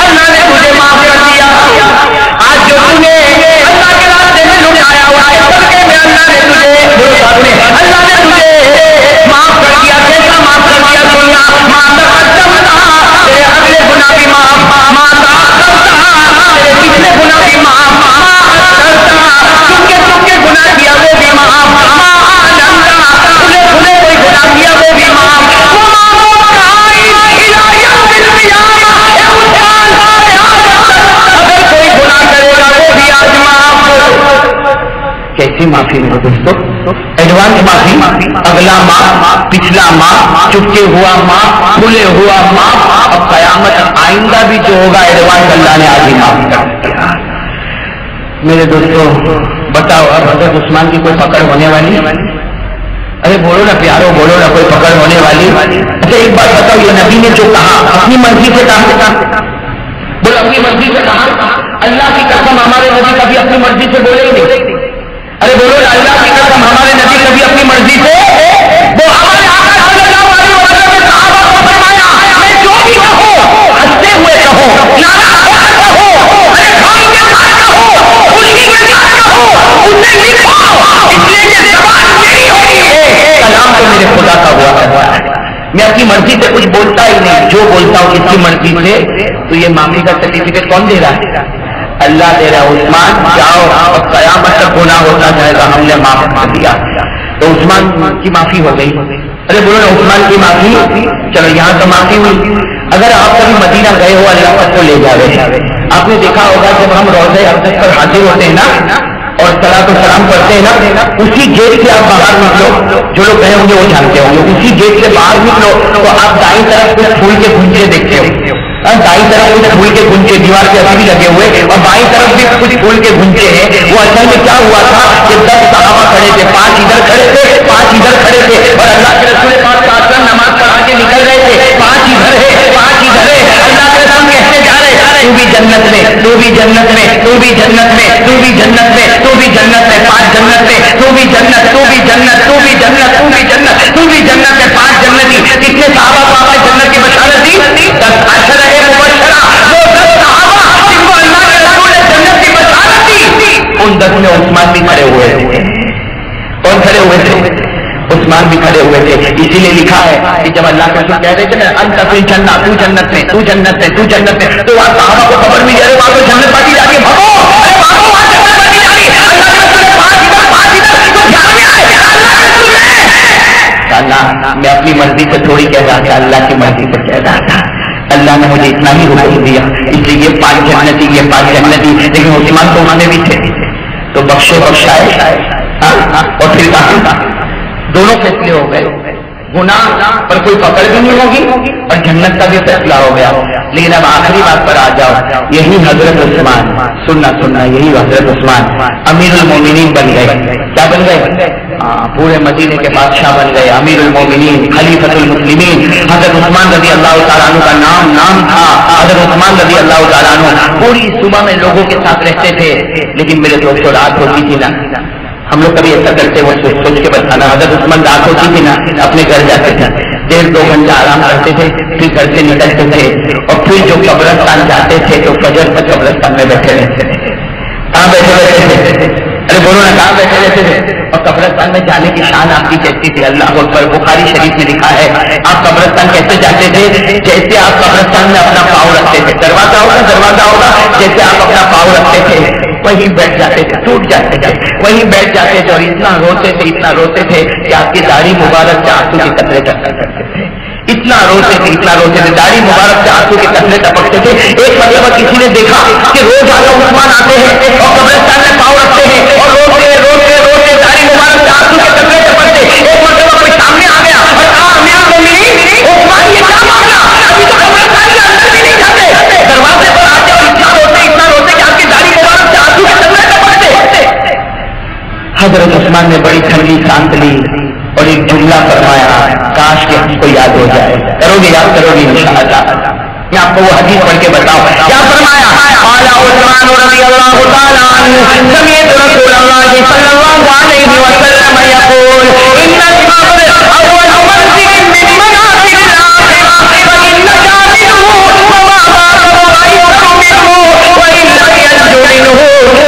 اللہ نے تجھے معاف کر دیا. آج جو تم نے اللہ کے راستے میں لٹایا ہوا ہے صدقے میں اللہ نے تجھے معاف کر دیا. کیسا معاف کر دیا؟ سننا، ماں تقدمتا تیرے اگلے گناہ بھی معاف، ماں تأخرتا تیرے پچھلے گناہ بھی معاف، ماں اثرتا چپکے گناہ کیا وہ بھی معاف، ماں اعلنتا کھلے کوئی گناہ کیا وہ بھی معاف، وما هو كائن إلى يوم القيامة. اگر کوئی گناہ کرے گا وہ بھی آج معاف. کیسی معافی میرے دوستو؟ ایڈوانس معافی، اگلا معاف، پچھلا معاف، چپکے ہوا معاف، کھلے ہوا معاف. اب قیامت آئندہ بھی جو ہوگا ایڈوانس اللہ نے آج ہی معاف کر دیا. میرے دوستو بتاؤ اب حضرت عثمان کی کوئی پکڑ ہونے والی؟ ارے بولو نا پیارو، بولو نا کوئی پکڑ ہونے والی؟ اچھا ایک بات بتاؤ، یہ نبی نے جو کہا اپنی مرضی سے کہا؟ بولو اپنی مرضی سے کہا؟ اللہ کی قسم ہمارے نبی کبھی اپنی مرضی سے بولے ہی نہیں. ارے بولو اللہ کی قسم ہمارے نبی کبھی اپنی مرضی سے، وہ ہمارے آقا صلی اللہ علیہ وسلم نے صحابہ کو فرمایا میں جو بھی کہوں ہنستے ہوئے کہوں، ناراض ہو کر کہوں، ارے غم کے ساتھ کہوں، خوشی کے ساتھ کہوں، اسے لکھو، اس لیے کہ زبان میری ہوئی ہے، کلام تو میرے خدا کا ہوا کرتا ہے. میں اپنی مرضی سے کچھ بولتا ہی نہیں، جو بولتا ہوں اس کی مرضی سے. تو یہ معافی کا سرٹیفکیٹ کون دے رہا ہے؟ اللہ دے رہا عثمان جاؤ اور قیامت تک گناہ ہوتا جائے گا، ہم نے معاف کر دیا. تو عثمان کی معافی ہو گئی. ارے بولو نا عثمان کی معافی، چلو یہاں تو معافی ہوئی. اگر آپ کبھی مدینہ گئے ہو اللہ آپ کو لے جاوے، آپ نے دیکھا ہوگا جب ہم روضہ اقدس پر حاضر ہوتے ہیں نا اور صلاۃ و سلام پڑھتے ہیں نا، اسی گیٹ سے آپ باہر نکلو، جو لوگ گئے ہوں گے وہ جانتے ہوں گے، اسی گیٹ سے باہر نکلو تو آپ دائیں طرف کچھ پھول کے گنچے دیکھتے ہو. دائیں طرف کچھ پھول کے گنچے دیوار پہ ابھی بھی لگے ہوئے، اور بائیں طرف بھی کچھ پھول کے گنچے ہیں. وہ اصل میں کیا ہوا تھا کہ 10 صحابہ کھڑے تھے، 5 ادھر کھڑے تھے، 5 ادھر کھڑے تھے، اور اللہ کے رسول پاک صلی اللہ علیہ وسلم نماز پڑھا کے نکل رہے تھے. 5 ادھر ہے، 5 ادھر ہے. اللہ کے رسول کہتے جا رہے تو بھی جنت میں، تو بھی جنت میں، تو بھی جنت میں، تو بھی جنت میں، تو بھی جنت میں، 5 جنت میں، تو بھی جنت، تو بھی جنت، تو بھی جنت، تو بھی جنت، تو بھی جنت میں 5 جنتی. کتنے صحابہ کو آپ نے جنت کی بشارت دی؟ 10 عشر ہے مبشرہ. وہ 10 صحابہ جن کو اللہ کے رسول نے جنت کی بشارت دی، ان 10 میں عثمان بھی کھڑے ہوئے تھے. کون کھڑے ہوئے تھے؟ عثمان بھی کھڑے ہوئے تھے. اسی لیے لکھا ہے کہ جب اللہ کے رسول کہہ رہے تھے نا انت فی الجنہ، تو جنت میں، تو جنت میں، تو جنت میں، تو وہاں صحابہ کو خبر ملی ارے وہاں تو جنت باقی جا رہی ہے، بھگو ارے بھگو وہاں جنت باقی جا رہی ہے. اللہ کے رسول نے 5 ادھر 5 ادھر تو دھیان میں آئے اللہ کے رسول نے اللہ میں اپنی مرضی سے تھوڑی کہہ رہا تھا، اللہ کی مرضی سے کہہ رہا تھا. اللہ نے مجھے اتنا ہی حکم دیا، اس لیے یہ 5 جنتی، یہ 5 جنتی. لیکن عثمان تو وہاں بھی تھے تو بخشے بخشائے اور پھر کہا دونوں فیصلے ہو گئے. گناہ پر کوئی پکڑ بھی نہیں ہوگی اور جنت کا بھی فیصلہ ہو گیا. لیکن اب آخری بات پر آ جاؤ. یہی حضرت عثمان، سننا یہی حضرت عثمان امیر المومنین بن گئے. کیا بن گئے؟ پورے مدینے کے بادشاہ بن گئے، امیر المومنین، خلیفۃ المسلمین. حضرت عثمان رضی اللہ تعالیٰ عنہ کا نام تھا. حضرت عثمان رضی اللہ تعالیٰ عنہ پوری صبح میں لوگوں کے ساتھ رہتے تھے. لیکن میرے دوستوں رات ہوتی تھی نا، ہم لوگ کبھی ایسا کرتے وہ سوچ کے بتانا. حضرت عثمان رات ہوتی تھی نا اپنے گھر جاتے تھے، 1.5-2 گھنٹہ آرام کرتے تھے، پھر گھر سے نکلتے تھے اور پھر جو قبرستان جاتے تھے تو فجر تک قبرستان میں بیٹھے رہتے تھے. کہاں بیٹھے رہتے تھے؟ ارے بولو نا کہاں بیٹھے رہتے تھے؟ اور قبرستان میں جانے کی شان آپ کی کیسی تھی؟ اللہ اکبر. بخاری شریف میں لکھا ہے آپ قبرستان کیسے جاتے تھے؟ جیسے آپ قبرستان میں اپنا پاؤں رکھتے تھے، دروازہ ہوگا جیسے آپ اپنا پاؤں رکھتے تھے وہیں بیٹھ جاتے تھے، ٹوٹ جاتے تھے، وہیں بیٹھ جاتے تھے. اور اتنا روتے تھے کہ آپ کی داڑھی مبارک سے آنسو کے قطرے ٹپکتے تھے. اتنا روتے تھے داڑھی مبارک سے آنسو کے قطرے ٹپکتے تھے. ایک مرتبہ کسی نے دیکھا کہ روز آگے عثمان آتے ہیں اور قبرستان میں پاؤں رکھتے ہیں اور روتے داڑھی مبارک سے آنسو کے قطرے ٹپکتے. ایک مرتبہ کوئی سامنے آ گیا اور کہا امیر المومنین عثمان یہ کیا معاملہ؟ ابھی تو قبرستان کے اندر بھی نہیں جاتے، دروازے پر آتے اور اتنا روتے کہ آپ کی داڑھی مبارک سے آنسو کے قطرے ٹپکتے. حضرت عثمان نے بڑی ٹھنڈی سانس لی اور ایک جملہ فرمایا، کاش کہ ہم کو یاد ہو جائے. یاد کرو گے انشاءاللہ. میں آپ کو وہ حدیث پڑھ کے بتاؤں کیا فرمایا. قال عثمان رضی اللہ تعالی عنہ سمعت رسول اللہ صلی اللہ علیہ وسلم یقول ان الصبر اول منزل من منازل الاخرہ فان نجا منه فما بعده خير منه وان لم ينج منه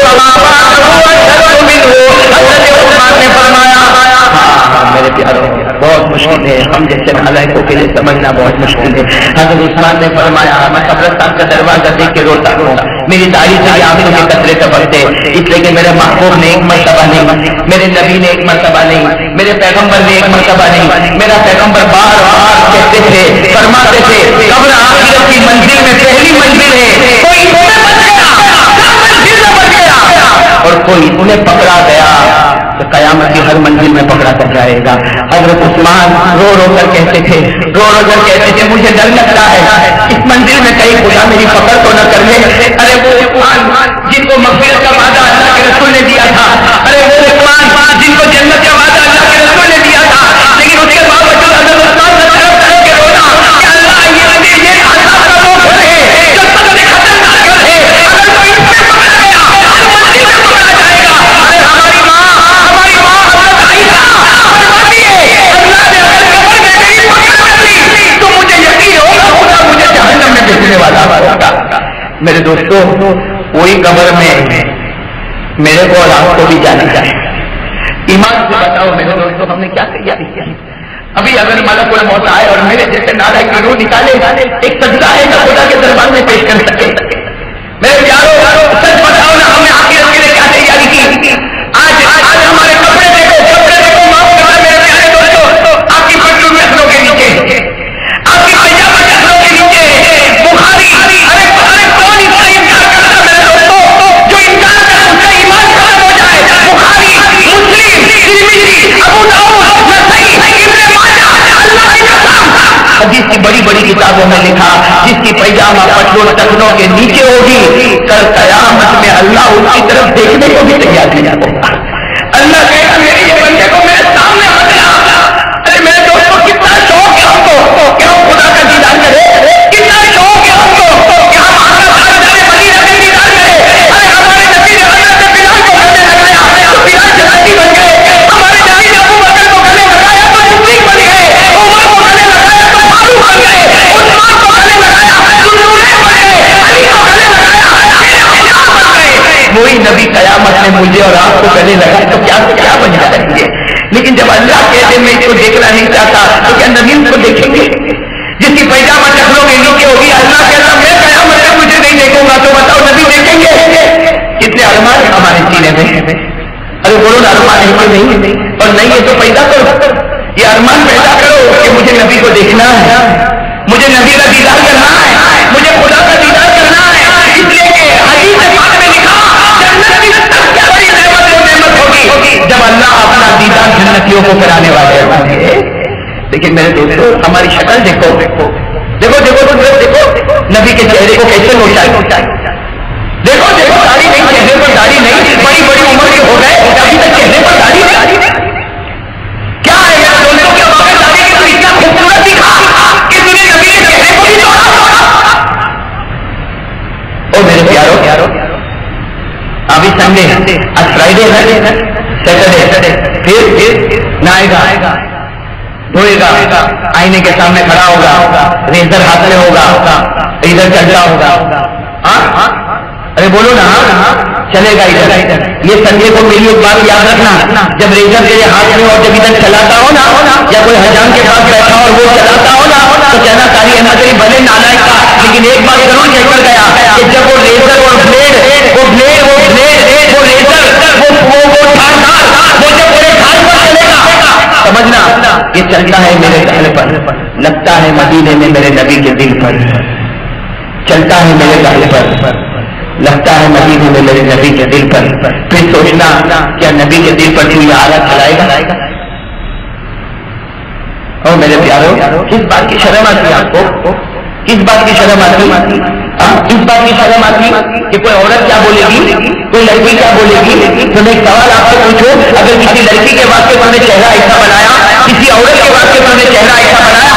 فما بعده اشد منه. حضرت عثمان نے فرمایا میرے پیارو بہت مشکل ہے، ہم جیسے نالائقوں کے لیے سمجھنا بہت مشکل ہے. حضرت عثمان نے فرمایا میں قبرستان کا دروازہ دیکھ کے روتا ہوں، میری داڑھی سے آنکھوں کے قطرے ٹپکتے، اس لیے کہ میرے محبوب نے ایک مرتبہ نہیں، میرے نبی نے ایک مرتبہ نہیں، میرے پیغمبر نے ایک مرتبہ نہیں، میرا پیغمبر بار بار کہتے تھے، فرماتے تھے قبر آخرت کی منزل میں پہلی منزل ہے، کوئی انہیں بچ گیا منزل میں بچ گیا اور کوئی انہیں پکڑا گیا تو قیامت کی ہر منزل میں پکڑا کر جائے گا. حضرت عثمان رو کر کہتے تھے مجھے ڈر لگتا ہے اس منزل میں کہیں خدا میری پکڑ تو نہ کر لے. ارے وہ عثمان جن کو مغفرت کا وعدہ اللہ کے رسول نے دیا تھا، ارے وہ عثمان جن کو جنت کا وعدہ اللہ کے رسول نے دیا تھا، لیکن اس کے باوجود حضرت عثمان نے طرف کر کے رونا کہ اللہ یہ عذاب کا موقع ہے جو سب سے خطرناک ہے، اگر کوئی اس میں پکڑا گیا ہر منزل میں پکڑا جائے گا. ارے ہماری ماں حضرت عائشہ فرماتی ہے اللہ نے اگر قبر میں میری پکڑ کر لی تو مجھے یقین ہوگا خدا مجھے جہنم میں بھیجنے والا ہوگا. میرے دوستوں وہی قبر میں میرے کو اور آپ کو بھی جانا چاہیے. ایمان سے بتاؤ میرے دوستوں ہم نے کیا تیاری کی؟ ابھی اگر ملک الموت آئے اور میرے جیسے نالائق کی روح نکالے، ایک سجدہ ہے جو خدا کے دربار میں پیش کر سکے. میرے پیارو سچ بتا کتابوں میں لکھا جس کی پیجامہ پٹلوں ٹخنوں کے نیچے ہوگی کل قیامت میں اللہ اس کی طرف دیکھنے کو بھی تیار نہیں ہوگا. اللہ کہے گا میرے یہ بندے کو میرے سامنے مت لا. ارے میرے دوستوں کتنا شوق ہے ہم کو کہ ہم خدا کا دیدار کرے, کتنا شوق ہے ہم کو کہ ہم آقا سارے مدینہ کا دیدار کرے. ارے ہمارے نبی نے حضرت بلال کو گلے لگایا تو بلال جنتی بن گئے. ہمارے نبی نے ابو بکر کو گلے لگایا تو صدیق بن گئے. عمر کو گلے لگایا تو فاروق بن گئے. عثمان کو گلے لگایا تو ذوالنورین بن گئے. علی کو گلے لگایا. وہی نبی قیامت میں مجھے اور آپ کو گلے لگائے تو کیا بن جائیں گے. لیکن جب اللہ کہتے میں اس کو دیکھنا نہیں چاہتا تو کیا نبی اس کو دیکھیں گے جس کی پیجامہ ٹخنوں کے نیچے ہوگی. اللہ کہتا میں قیامت میں مجھے نہیں دیکھوں گا تو بتاؤ نبی دیکھیں گے. کتنے ارمان ہیں ہمارے سینے میں. ارے بولو نا ارمان ہے کہ نہیں, اور نہیں ہے تو پیدا کرو. یہ ارمان پیدا کرو کہ مجھے نبی کو دیکھنا ہے, مجھے نبی کا دیدار کرنا ہے, مجھے خدا کا دیدار کرنا ہے. اس لیے کہ حدیث پاک میں لکھا جنت کی سب سے بڑی نعمت ہوگی جب اللہ اپنا دیدار جنتیوں کو کرانے والے ہوں گے. لیکن میرے دوستوں ہماری شکل دیکھو دیکھو نبی کے چہرے کو کیسے نوچائے. دیکھو داڑھی نہیں, چہرے پر داڑھی نہیں, بڑی بڑی عمر کے ہو گئے ابھی تک چہرے پر داڑھی نہیں. کیا ہے میرے دوستوں کے بغیر داڑھی کی تو اتنا خوبصورت دکھا کہ تمہیں نبی کے چہرے کو بھی توڑا. او میرے پیارو ابھی سنڈے آج فرائیڈے ہے, سیٹرڈے پھر نہائے گا, دھوئے گا, آئینے کے سامنے کھڑا ہوگا, ریزر ہاتھ میں ہوگا, ادھر چل رہا ہوگا. ارے بولو نا چلے گا ادھر. یہ سنڈے کو میری ایک بات یاد رکھنا, جب ریزر تیرے ہاتھ میں اور جب ادھر چلاتا ہو نا یا کوئی حجام کے پاس بیٹھا اور وہ چلاتا ہو نا تو کہنا ساری ہے نا تیری بھلے نالائق کا, لیکن ایک بات ضرور کہہ کر گیا کہ جب وہ ریزر اور بلیڈ وہ ریزر وہ جب پورے گھاٹ پر چلے گا سمجھنا یہ چلتا ہے میرے گھر پر, لگتا ہے مدینے میں میرے نبی کے دل پر, چلتا ہے میرے گھر پر, لگتا ہے مدینے میں میرے نبی کے دل پر. پھر سوچنا کیا نبی کے دل پر تو یہ آلہ چلائے گا. اور میرے پیارو کس بات کی شرم آتی آپ کو, کس بات کی شرم آتی, اس بات کی شرم آتی کہ کوئی عورت کیا بولے گی, کوئی لڑکی کیا بولے گی. تو میں ایک سوال آپ سے پوچھوں, اگر کسی لڑکی کے واسطے تم نے چہرہ ایسا بنایا, کسی عورت کے واسطے تم نے چہرہ ایسا بنایا,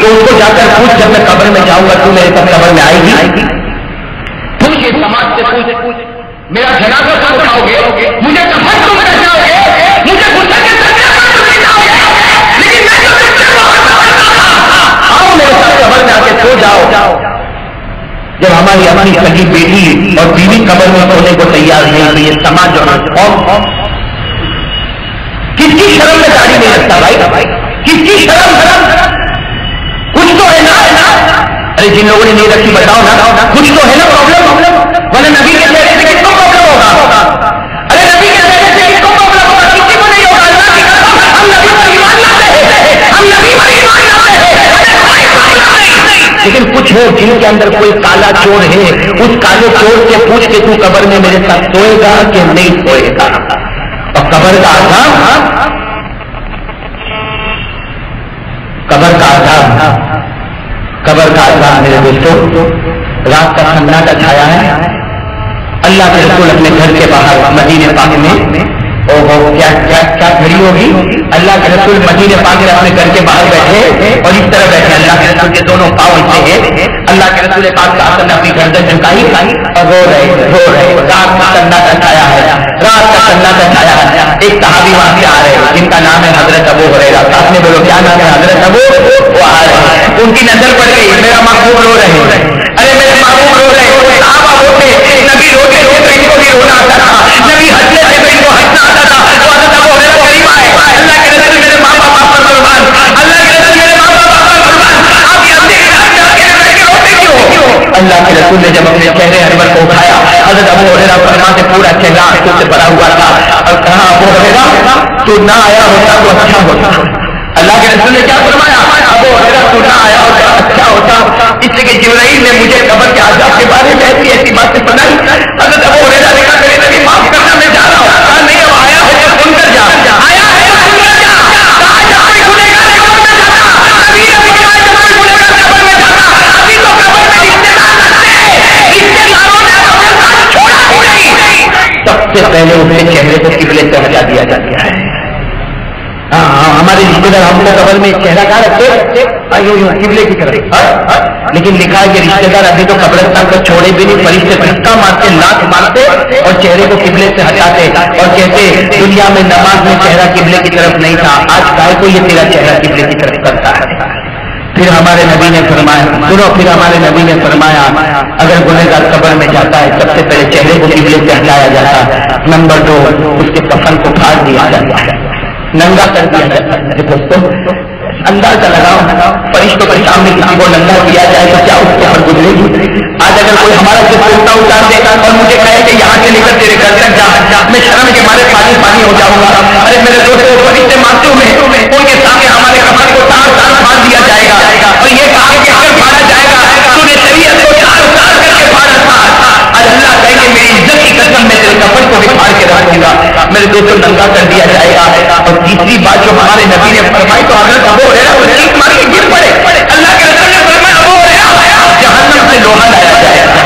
تو اس کو جا کر پوچھ جب میں قبر میں جاؤں گا تو میرے ساتھ قبر میں آئے گی. پوچھ یہ سماج سے پوچھ, میرا جنازہ کب اٹھاؤ گے, مجھے کفن تم رکھاؤ گے, مجھے غصہ کے لیکن آؤ میرے ساتھ قبر میں آ کے سو جاؤ. جب ہماری سگی بیٹی اور بیوی قبر میں سونے کو تیار نہیں ہوئی, یہ سماج اور کس کی شرم میں داڑھی نہیں رکھتا بھائی, کس کی شرم کچھ تو ہے نا. ارے جن لوگوں نے نہیں رکھی بتاؤ نا, کچھ تو ہے نا پرابلم, ورنہ نبی کے چہرے سے کس کو پرابلم ہوگا. ارے نبی کے چہرے سے کس کو پرابلم ہوگا, کسی کو نہیں ہوگا. اللہ کی قسم ہم نبی پر ایمان لاتے ہیں, ہم نبی پر ایمان لاتے ہیں. لیکن کچھ ہے جن کے اندر کوئی کالا چور ہے, اس کالے چور سے پوچھ کے تو قبر میں میرے ساتھ سوئے گا کہ نہیں سوئے گا. اور قبر کا عذاب, قبر کا عذاب میرے دوستوں رات کا سناٹا چھایا ہے. اللہ کے رسول اپنے گھر کے باہر مدینے پاک میں کیا گھڑی ہوگی, اللہ کے رسول مدینے پاک میں اپنے گھر کے باہر بیٹھے اور اس طرح بیٹھے, اللہ کے رسول کے دونوں پاؤں ایسے ہیں, اللہ کے رسول پاک کا حسن نے اپنی گردن جھکائی اور رو رہے. رات کا سناٹا چھایا ہے, رات کا سناٹا چھایا ہے. ایک صحابی وہاں سے آ رہے ہیں جن کا نام ہے حضرت ابو ہریرہ. آپ نے بولو کیا نام ہے حضرت ابو, وہ آ رہے ہیں. ان کی نظر پڑ گئی, میرا محبوب رو رہے ہیں. ارے میرے محبوب رو رہے ہیں. صحابہ روتے, نبی روتے روتے ان کو بھی رونا آتا تھا, نبی ہنسنے سے ان کو ہنسنا آتا تھا. تو حضرت ابو ہریرہ قریب آئے, اللہ کے رسول میرے ماں باپ پر قربان, اللہ کے رسول میرے ماں باپ پر قربان, آپ یہ روتے کیوں. اللہ کے رسول نے جب اپنے چہرے انور کو اٹھایا, حضرت ابو ہریرہ فرما سے پورا چہرہ آنکھوں سے بھرا ہوا تھا, اور کہا ابو ہریرہ تو نہ آیا ہوتا تو اچھا ہوتا. اللہ کے رسول نے کیا فرمایا, ابو ہریرہ تو نہ آیا ہوتا اچھا ہوتا اس لیے کہ جبرائیل نے مجھے قبر کے عذاب کے بارے میں ایسی ایسی باتیں سنائی. حضرت ابو ہریرہ نے کہا کہ نبی معاف کرنا میں جا رہا ہوں. کہا نہیں وہ آیا ہے سن کر جا. آیا ہے سن کر جا. کہا جب بھی کھلے گا قبر میں جانا. ابھی جب بھی کھلے گا قبر میں جانا. ابھی تو قبر میں رشتے دار رکھتے رشتے داروں نے قبر چھوڑا ہی نہیں. سب سے پہلے اس کے چہرے کو قبلے سے ہٹا دیا جاتا ہے. ہمارے رشتے دار ہم کو قبر میں چہرہ کہاں رکھتے قبلے کی طرف. لیکن لکھا ہے کہ رشتے دار ابھی تو قبرستان کو چھوڑے بھی نہیں. فرشتے دھکا مارتے لاکھ مارتے اور چہرے کو قبلے سے ہٹاتے اور کہتے دنیا میں نماز میں چہرہ قبلے کی طرف نہیں تھا, آج کائے کو یہ تیرا چہرہ قبلے کی طرف کرتا ہے. پھر ہمارے نبی نے فرمایا سنو, پھر ہمارے نبی نے فرمایا اگر گنہگار قبر میں جاتا ہے سب سے پہلے چہرے کو قبلے سے ہٹایا جاتا ہے. نمبر 2 اس کے کفن کو پھاڑ دیا جاتا ہے, ننگا کر دیا جاتا ہے. دوستوں اندازہ لگاؤ فرشتوں کے سامنے کسی کو ننگا کیا جائے تو کیا اس کے اوپر گزرے گی. آج اگر کوئی ہمارا سے پوچھتا اتار دے اور مجھے کہے کہ یہاں سے لے کر تیرے گھر تک جا, میں شرم کے مارے پانی پانی ہو جاؤں گا. ارے میرے دوستوں فرشتے معصوم ہیں, ان کے سامنے ہمارے کفن کو تار تار پھاڑ دیا جائے گا اور یہ کہا کہ اگر پھاڑا جائے گا تو نے شریعت کو تار تار کر کے پھاڑا تھا. اللہ کہے کہ میری عزت کی قسم میں تیرے کفن کو بھی پھاڑ کے رکھوں گا. میرے دوستوں ننگا کر دیا جائے گا. اور تیسری بات جو ہمارے نبی نے فرمائی تو حضرت ابو ہریرہ وہ چیخ مار کے گر پڑے. اللہ کے رسول نے فرمایا ابو ہریرہ جہنم سے لوہا لایا جائے گا,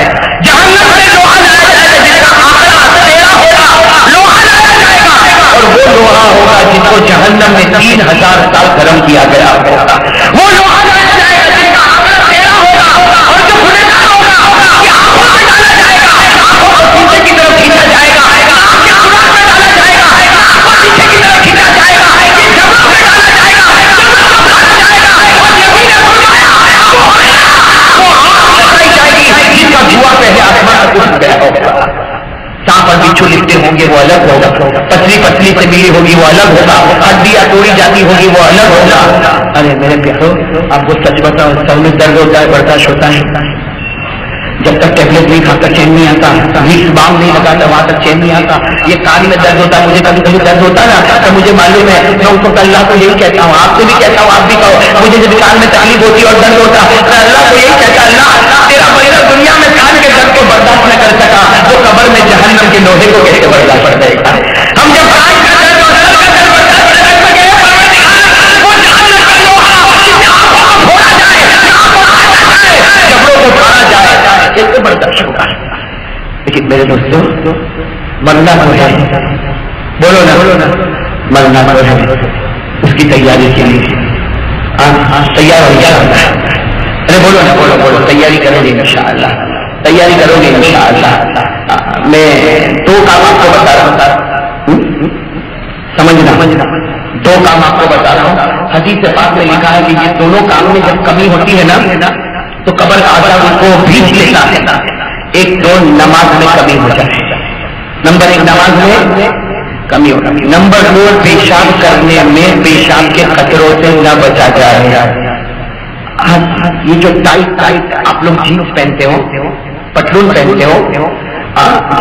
جہنم سے لوہا لایا جائے گا جس کا آخرا تیرا ہوگا, لوہا لایا جائے گا اور وہ لوہا ہوگا جس کو جہنم میں 3000 سال گرم کیا گیا ہوگا. وہ لوہا لایا جائے گا جس کا آخرا تیرا ہوگا اور جو گنہگار ہوگا اس کی آنکھوں میں ڈالا جائے گا, آنکھوں کو پیچھے کی طرف کھینچا جائے گا, آنکھ کے سوراخ میں ڈالا جائے گا, آنکھوں پیچھے کی طرف کھینچا جائے گا, یہ جمع میں ڈالا جائے گا, جس کا دھواں پہلے آسمان تک اٹھ گیا ہوگا. سانپ اور بچھو لکھتے ہوں گے وہ الگ ہوگا, پتلی پتلی سے ملی ہوگی وہ الگ ہوگا, ہڈیاں توڑی جاتی ہوگی وہ الگ ہوگا. ارے میرے پیارو آپ کو سچ بتاؤ سب میں درد ہوتا ہے, برداشت ہوتا ہے. جب تک ٹیبلٹ نہیں کھاتا چین نہیں آتا, وکس بام نہیں لگاتا وہاں تک چین نہیں آتا. یہ کان میں درد ہوتا ہے, مجھے کبھی کبھی درد ہوتا ہے نا تو مجھے معلوم ہے میں اس وقت اللہ کو یہی کہتا ہوں, آپ سے بھی کہتا ہوں, آپ بھی کہو مجھے جب کان میں تکلیف ہوتی ہے اور درد ہوتا ہے میں اللہ کو یہی کہتا اللہ تیرا بندہ دنیا میں کان کے درد کو برداشت نہ کر سکا وہ قبر میں جہنم کے لوہے کو کیسے برداشت کر دے گا. ہم جب کان کا درد اور درد کا درد برداشت کر سکے وہ جہنم کا لوہا جسے آنکھوں کو پھوڑا جائے, جبڑوں کو پھاڑا جائے کیسے برداشت ہوگا. لیکن میرے دوستوں مرنا تو ہے, بولو نا مرنا تو ہے, اس کی تیاری کے لیے تیار ہو جاتا ہے. ارے بولو تیاری کرو گے انشاءاللہ, تیاری کرو گے انشاءاللہ. میں 2 کام آپ کو بتا رہا ہوں, سمجھنا 2 کام آپ کو بتا رہا ہوں. حدیث پاک میں لکھا ہے کہ یہ دونوں کام میں جب کمی ہوتی ہے نا تو قبر کا عذاب ان کو بھیج لیتا ہے. ایک تو نماز میں کمی ہو جائے, نمبر 1 نماز میں کمی ہونا, نمبر 2 پیشاب کرنے میں پیشاب کے خطروں سے نہ بچا جائے. یہ جو ٹائٹ آپ لوگ جینس پہنتے ہو, پتلون پہنتے ہو,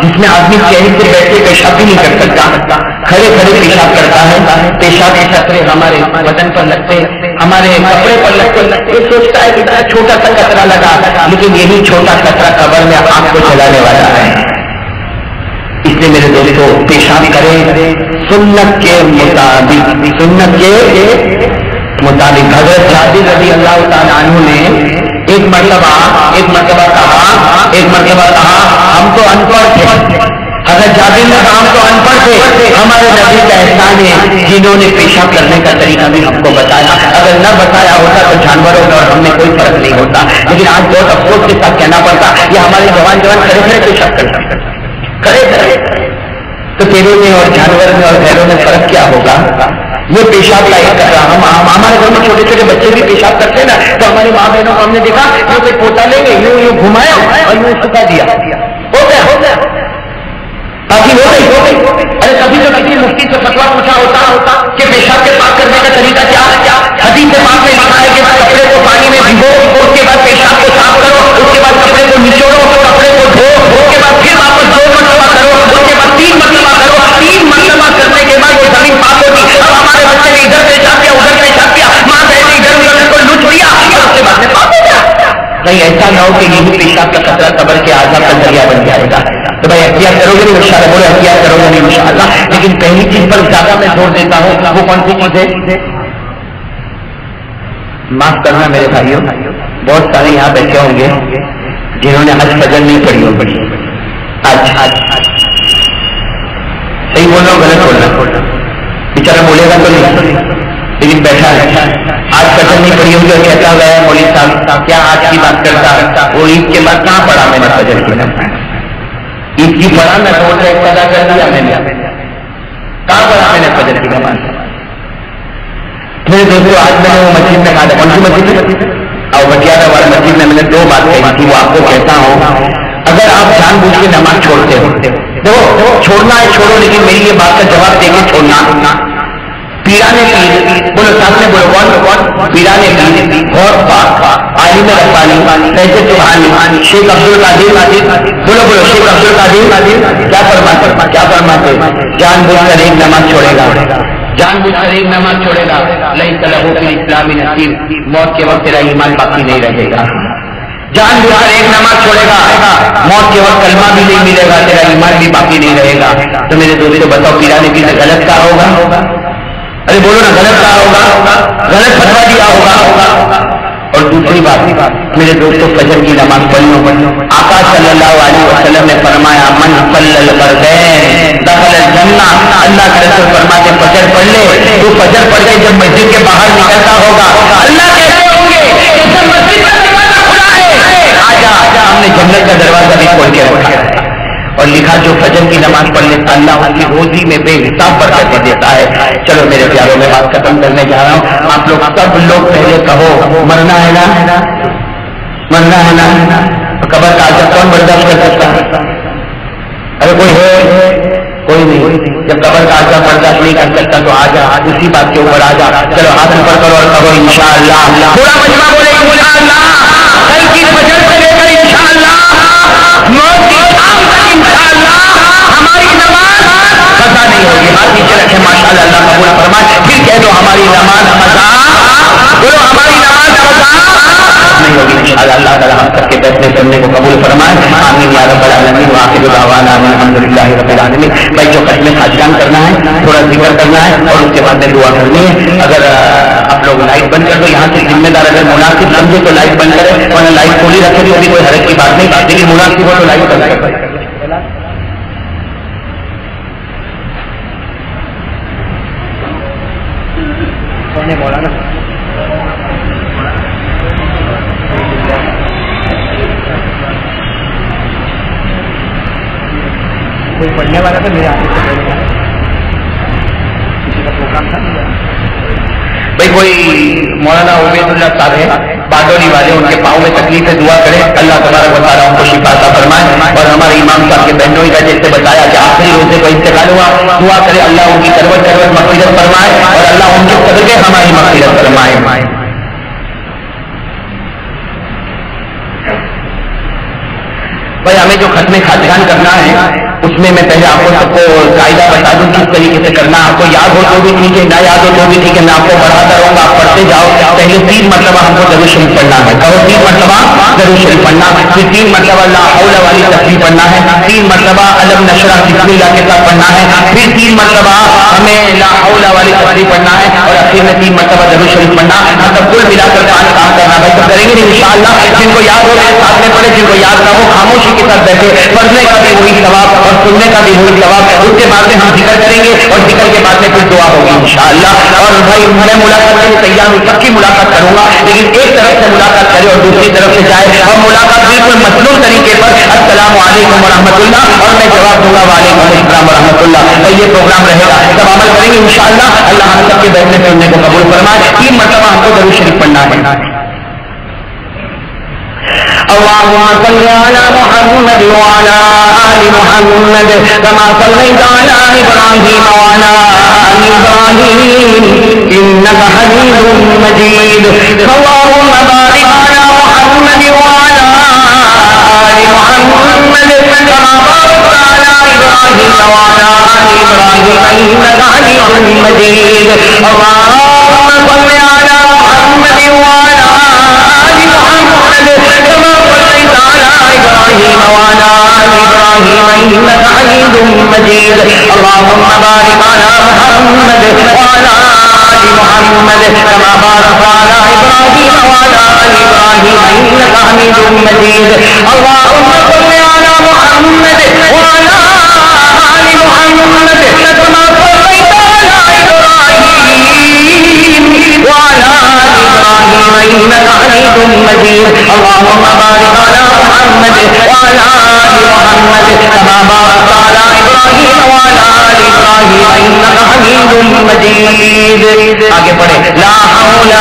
جس میں آدمی چہرے سے بیٹھ کے پیشاب بھی نہیں کر سکتا, کھڑے پیشاب کرتا ہے, پیشاب کے خطرے ہمارے بدن پر لگتے, ہمارے کپڑے پر لگتے. یہ سوچتا ہے کہ چھوٹا سا قطرہ لگا, لیکن یہی چھوٹا قطرہ قبر میں آگ کو جلانے والا ہے. اس لیے میرے دوستوں پیشاب کریں سنت کے مطابق, سنت کے مطابق. حضرت جابر رضی اللہ تعالیٰ عنہ نے ایک مرتبہ کہا ہم تو ان پڑھ تھے. حضرت جابر نے کہا ہم تو ان پڑھ تھے, ہمارے نبی کا احسان ہے جنہوں نے پیشاب کرنے کا طریقہ بھی ہم کو بتایا. اگر نہ بتایا ہوتا تو جانوروں میں اور ہم میں کوئی فرق نہیں ہوتا. لیکن آج بہت افسوس کے ساتھ کہنا پڑتا یہ ہمارے جوان کھڑے پیشاب کرتے کھڑے, تو تیرے میں اور جانور میں اور غیروں میں فرق کیا ہوگا. وہ پیشاب کا ایک کر رہا, ہمارے گھر میں چھوٹے چھوٹے بچے بھی پیشاب کرتے ہیں نا, تو ہماری ماں بہنوں کو ہم نے دیکھا یہ کوئی پوتا لیں گے یوں گھمایا اور یوں سکھا دیا, ہو گیا باقی ہو گئی. ارے کبھی تو کسی مفتی سے فتوا پوچھا ہوتا کہ پیشاب کے پاک کرنے کا طریقہ کیا. حدیث پاک میں لکھا ہے کہ کپڑے کو پانی میں بھگو, اس کے بعد پیشاب کو صاف کرو, اس کے بعد کپڑے کو نچوڑو, کپڑے کو دھو, اس کے بعد پھر واپس 2 مرتبہ کرو, اس کے بعد 3 مرتبہ کرو. 3 مرتبہ کرنے کے بعد وہ زمین پاک ہوگی. اب ہمارے بچے نے ادھر پیشاب کیا ادھر پیشاب کیا, ماں بہن نے ادھر کو لوٹ لیا, اس کے بعد میں پاک ہو گیا. کہیں ایسا نہ ہو کہ یہی پیشاب کا خطرہ قبر کے عذاب کا ذریعہ بن جائے گا. تو بھائی احتیاط کرو گے نہیں انشاءاللہ، بولے احتیاط کرو گے نہیں انشاءاللہ. لیکن پہلی چیز پر زیادہ میں زور دیتا ہوں، وہ کون سی چیز ہے؟ معاف کرنا میرے بھائیوں، بہت سارے یہاں بیٹھے ہوں گے جنہوں نے حج فجر نہیں پڑھی ہوگی. صحیح بول رہا ہوں غلط بول رہا؟ بیچارہ بولے گا تو نہیں، لیکن بیٹھا ہے آج فجر نہیں پڑھی ہوگی اور کہتا گیا مولوی صاحب کیا آج کی بات کرتا، وہ عید کے بعد کہاں پڑھا میں نے فجر کی نماز؟ عید کی پڑھا میں تو ادا کر دیا میں نے، کہاں پڑھا میں نے فجر کی نماز؟ میرے دوستوں آج میں نے وہ مسجد میں کہا تھا، کون سی مسجد میں؟ اور بٹیارہ والا مسجد میں نے 2 بات کہی تھی، وہ آپ کو کہتا ہوں. اگر آپ جان بوجھ کے نماز چھوڑتے ہو، دیکھو چھوڑنا ہے چھوڑو، لیکن میری یہ بات کا جواب دے کے چھوڑنا. پیرانے پیر، بولو سامنے بولو کون؟ پیرانے پیر، غوث پاک، عالم ربانی، فیض سبحانی، شیخ عبد القادر، بولو شیخ عبد القادر کیا فرماتے؟ جان بوجھ کر ایک نماز چھوڑے گا، جان بوجھ کر ایک نماز چھوڑے گا، لیس لہ فی الاسلام نصیب، موت کے وقت تیرا ایمان باقی نہیں رہے گا. جان بوجھ کر ایک نماز چھوڑے گا، موت کے وقت کلمہ بھی نہیں ملے گا، تیرا ایمان بھی باقی نہیں رہے گا. تو میرے دوستوں بتاؤ پیرانے پیر سے غلط کہا ہوگا؟ ارے بولو نا، غلط کہا ہوگا، غلط فتویٰ دیا ہوگا. اور دوسری بات میرے دوستوں، فجر کی نماز پڑھ لو. آقا صلی اللہ علیہ وسلم نے فرمایا من صلی الفرضین دخل الجنہ. اللہ کے رسول فرماتے فجر پڑھ لے، تو فجر پڑھ کے جب مسجد کے باہر نکلتا ہوگا اللہ کہتے ہوں گے کہ مسجد کا دروازہ کھلا ہے، آجا، ہم نے جنت کا دروازہ بھی کھول کے رکھا ہے. اور لکھا جو فجر کی نماز پڑھ لیتا اللہ ان کی روزی میں بے حساب برکتیں دیتا ہے. چلو میرے پیاروں میں بات ختم کرنے جا رہا ہوں. آپ لوگ سب لوگ پہلے کہو مرنا ہے نا، مرنا ہے نا. قبر کا عذاب کون برداشت کر سکتا ہے؟ ارے کوئی ہے؟ کوئی نہیں. جب قبر کا عذاب برداشت نہیں کر سکتا تو آجا، اسی بات کے اوپر آجا. چلو ہاتھ اوپر کرو اور کہو انشاءاللہ. پورا مجمع بولے انشاءاللہ. کل کی فجر سے لے کر انشاءاللہ موت کی شام تک انشاءاللہ ہماری نماز قضا نہیں ہوگی. ہاتھ نیچے رکھے ماشاءاللہ، اللہ قبول فرمائے. پھر کہہ دو ہماری نماز قضا، بولو ہماری نماز قضا نہیں ہوگی انشاءاللہ. اللہ تعالیٰ ہم سب کے بیٹھنے سننے کو قبول فرمائے. آمین یا رب العالمین. وآخر دعوانا الحمدللہ رب العالمین. بھائی جو ختم خاجگان کرنا ہے، تھوڑا ذکر کرنا ہے اور اس کے بعد میں دعا کرنی ہے. اگر آپ لوگ لائٹ بند کر دو، یہاں سے ذمہ دار اگر مناسب سمجھے تو لائٹ بند کرے، ورنہ لائٹ کھولی رکھے تو بھی کوئی حرج کی بات نہیں، لیکن مناسب ہو تو لائٹ بند کرے. کوئی پڑھنے والا تو میرے آگے کسی کا پروگرام تھا بھائی. کوئی مولانا عبید اللہ صاحب ہے باڈولی والے، ان کے پاؤں میں تکلیف ہے، دعا کرے اللہ تبارک و تعالیٰ ان کو شفا عطا فرمائے. اور ہمارے امام صاحب کے بہنوئی کا جیسے بتایا کہ آخری روزے کو انتقال ہوا، دعا کرے اللہ ان کی کروٹ کروٹ مغفرت فرمائے اور اللہ ان کے صدقے ہماری مغفرت فرمائے. بھائی ہمیں جو ختم خاجگان کرنا ہے اس میں پہلے آپ کو سب کو قاعدہ بتا دوں کس طریقے سے کرنا. آپ کو یاد ہو تو بھی ٹھیک ہے، نہ یاد ہو تو بھی ٹھیک ہے، میں آپ کو پڑھاتا رہوں گا، آپ پڑھتے جاؤ. پہلے 3 مرتبہ ہم کو درود شریف پڑھنا ہے. کہو 3 مرتبہ درود شریف پڑھنا ہے. پھر 3 مرتبہ لا حول والی تسبیح پڑھنا ہے. 3 مرتبہ الم نشرح بسم اللہ کے ساتھ پڑھنا ہے. پھر 3 مرتبہ ہمیں لا حول والی تسبیح پڑھنا ہے اور آخر میں 3 مرتبہ درود شریف پڑھنا. مطلب کل ملا کر 5 کام کرنا. بھائی تو کریں گے انشاءاللہ. جن کو یاد ہو میرے ساتھ میں پڑھے، جن کو یاد نہ ہو خاموشی کے ساتھ بیٹھے. پڑھنے کا بھی وہی ثواب اور سننے کا بھی وہی ثواب. اس کے بعد میں ہم ذکر کریں گے اور ذکر کے بعد میں پھر دعا ہوگی انشاءاللہ. اور بھائی میں ملاقات کے لیے تیار ہوں، سب کی ملاقات کروں گا، لیکن ایک طرف سے ملاقات کرے اور دوسری طرف سے جائے اور ملاقات بالکل مطلوب طریقے پر السلام علیکم ورحمۃ اللہ اور میں جواب دوں گا وعلیکم السلام ورحمۃ اللہ. تو یہ پروگرام رہے گا، سب عمل کریں گے انشاءاللہ. اللہ ہم سب کے بیٹھنے پڑھنے کو قبول فرمائے. 3 مرتبہ ہم کو درود شریف پڑھنا ہے. اللهم صل على محمد وعلى آل محمد كما صليت على إبراهيم وعلى آل إبراهيم إنك حميد مجيد. اللهم بارك على محمد وعلى آل محمد كما باركت على إبراهيم وعلى آل إبراهيم إنك حميد مجيد. اللهم صل على محمد وعلى آل محمد كما مجيد اللهم بارك على محمد وعلى آل محمد كما باركت على إبراهيم وعلى آل إبراهيم إنك حميد مجيد اللهم صل على محمد وعلى آل محمد كما صليت على إبراهيم وعلى آل إبراهيم إنك حميد مجيد اللهم بارك على محمد وعلى آل محمد كما باركت على إبراهيم وعلى آل إبراهيم إنك حميد مجيد آگے پڑھیں لا حول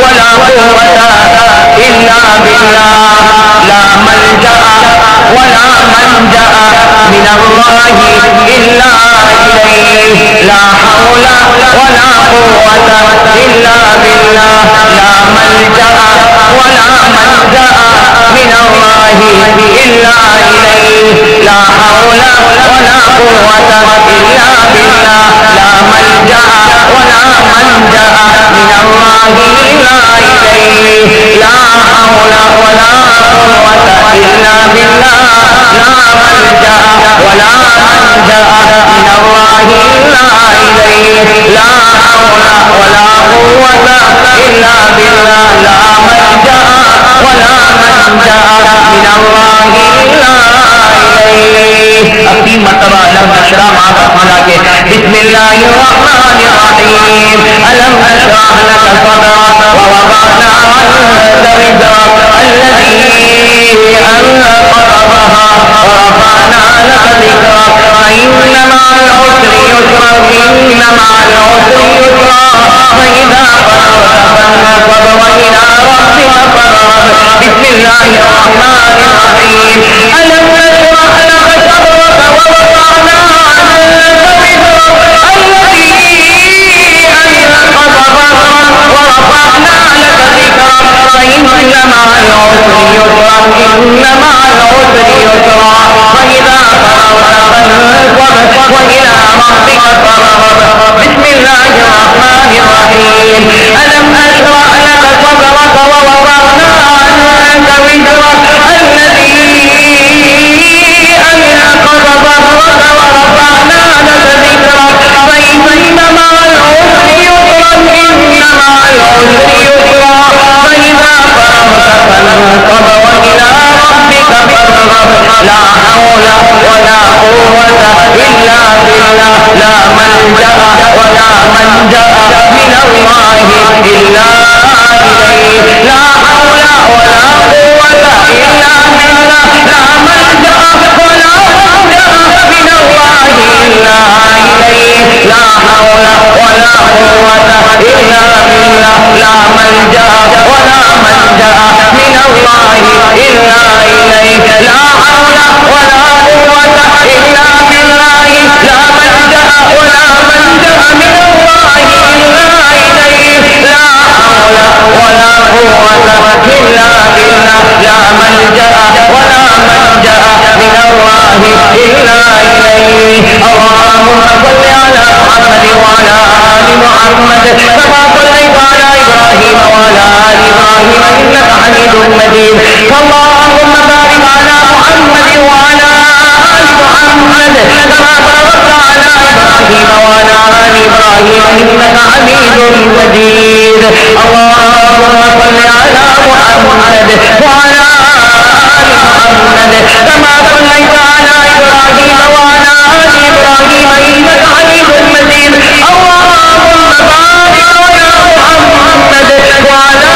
ولا قوة إلا بالله لا ملجأ ولا منجأ من الله إلا إليه لا حول ولا قوة إلا بالله لا ملجأ ولا منجأ من الله إلا إليه لا حول ولا قوة إلا بالله لا ملجأ ولا منجأ من الله إلا إليه لا حول ولا قوة إلا بالله لا ملجأ ولا منجأ من الله إلا إليه لا حول ولا قوة إلا بالله لا ملجأ ولا منجأ من الله إلا إليه اپنی مرتبہ علم نشرح معاذ کے بسم اللہ الرحمن الرحیم علم نشرح لك صدرك ووضعنا عنك وزرك الذي أنقض ظهرك ورفعنا لك ذكرك فإن مع العسر يسرا إن مع العسر يسرا فإذا فرغت فانصب وإلى ربك فارغب بسم الله الرحمن الرحيم ألم نشرح لك صدرك ووضعنا عنك وزرك الذي أنقض ظهرك ورفعنا لك ذكرك فإن مع العسر يسرا إن مع العسر يسرا فإذا فرغت فانصب وإلى ربك فارغب بسم الله الرحمن الرحيم ألم نشرح لك صدرك ووضعنا عنك وزرك الذي أنقض ظهرك ورفعنا لك ذكرك فإن مع العسر يسرا إن مع العسر يسرا فإذا فرغت فانصب وإلى ربك فارغب لا حول ولا قوة إلا بالله لا ملجأ ولا منجأ من الله إلا إليه لا حول ولا قوة إلا بالله لا ملجأ ولا منجأ من الله إلا إليه لا حول ولا قوة إلا بالله لا ملجأ ولا منجأ من الله إلا إليه لا حول ولا قوة إلا بالله لا ملجأ ولا منجأ من الله إلا إليه لا حول ولا قوة إلا بالله لا ملجأ ولا منجأ من الله إلا إليه اللهم صل على محمد وعلى آل محمد كما صليت على إبراهيم وعلى آل إبراهيم إنك حميد مجيد اللهم بارك على محمد وعلى آل محمد كما باركت على إبراهيم وعلى آل إبراهيم إنك حميد مجيد اللهم صل على محمد وعلى آل محمد كما صليت على إبراهيم وعلى آل إبراهيم إنك حميد مجيد اللهم بارك على محمد وعلى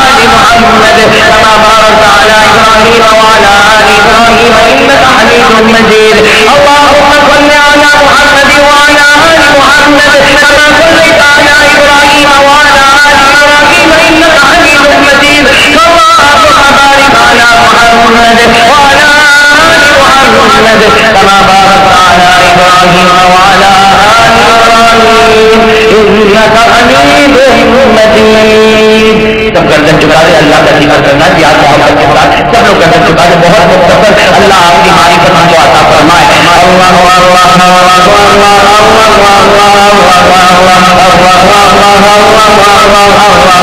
آل محمد كما باركت على إبراهيم وعلى آل إبراهيم إنك حميد مجيد اللهم صل على محمد وعلى آل محمد كما صليت على إبراهيم وعلى آل إبراهيم إنك حميد مجيد اللهم بارك على محمد وعلى آل محمد كما باركت على إبراهيم وعلى آل إبراهيم إنك حميد مجيد سب گردن چکا دے اللہ کا ذکر کرنا پیار محبت کے ساتھ سب لوگ گردن چکا دے بہت مختصر اللہ آپ کی معرفت ہم کو عطا فرمائے اللہ اللہ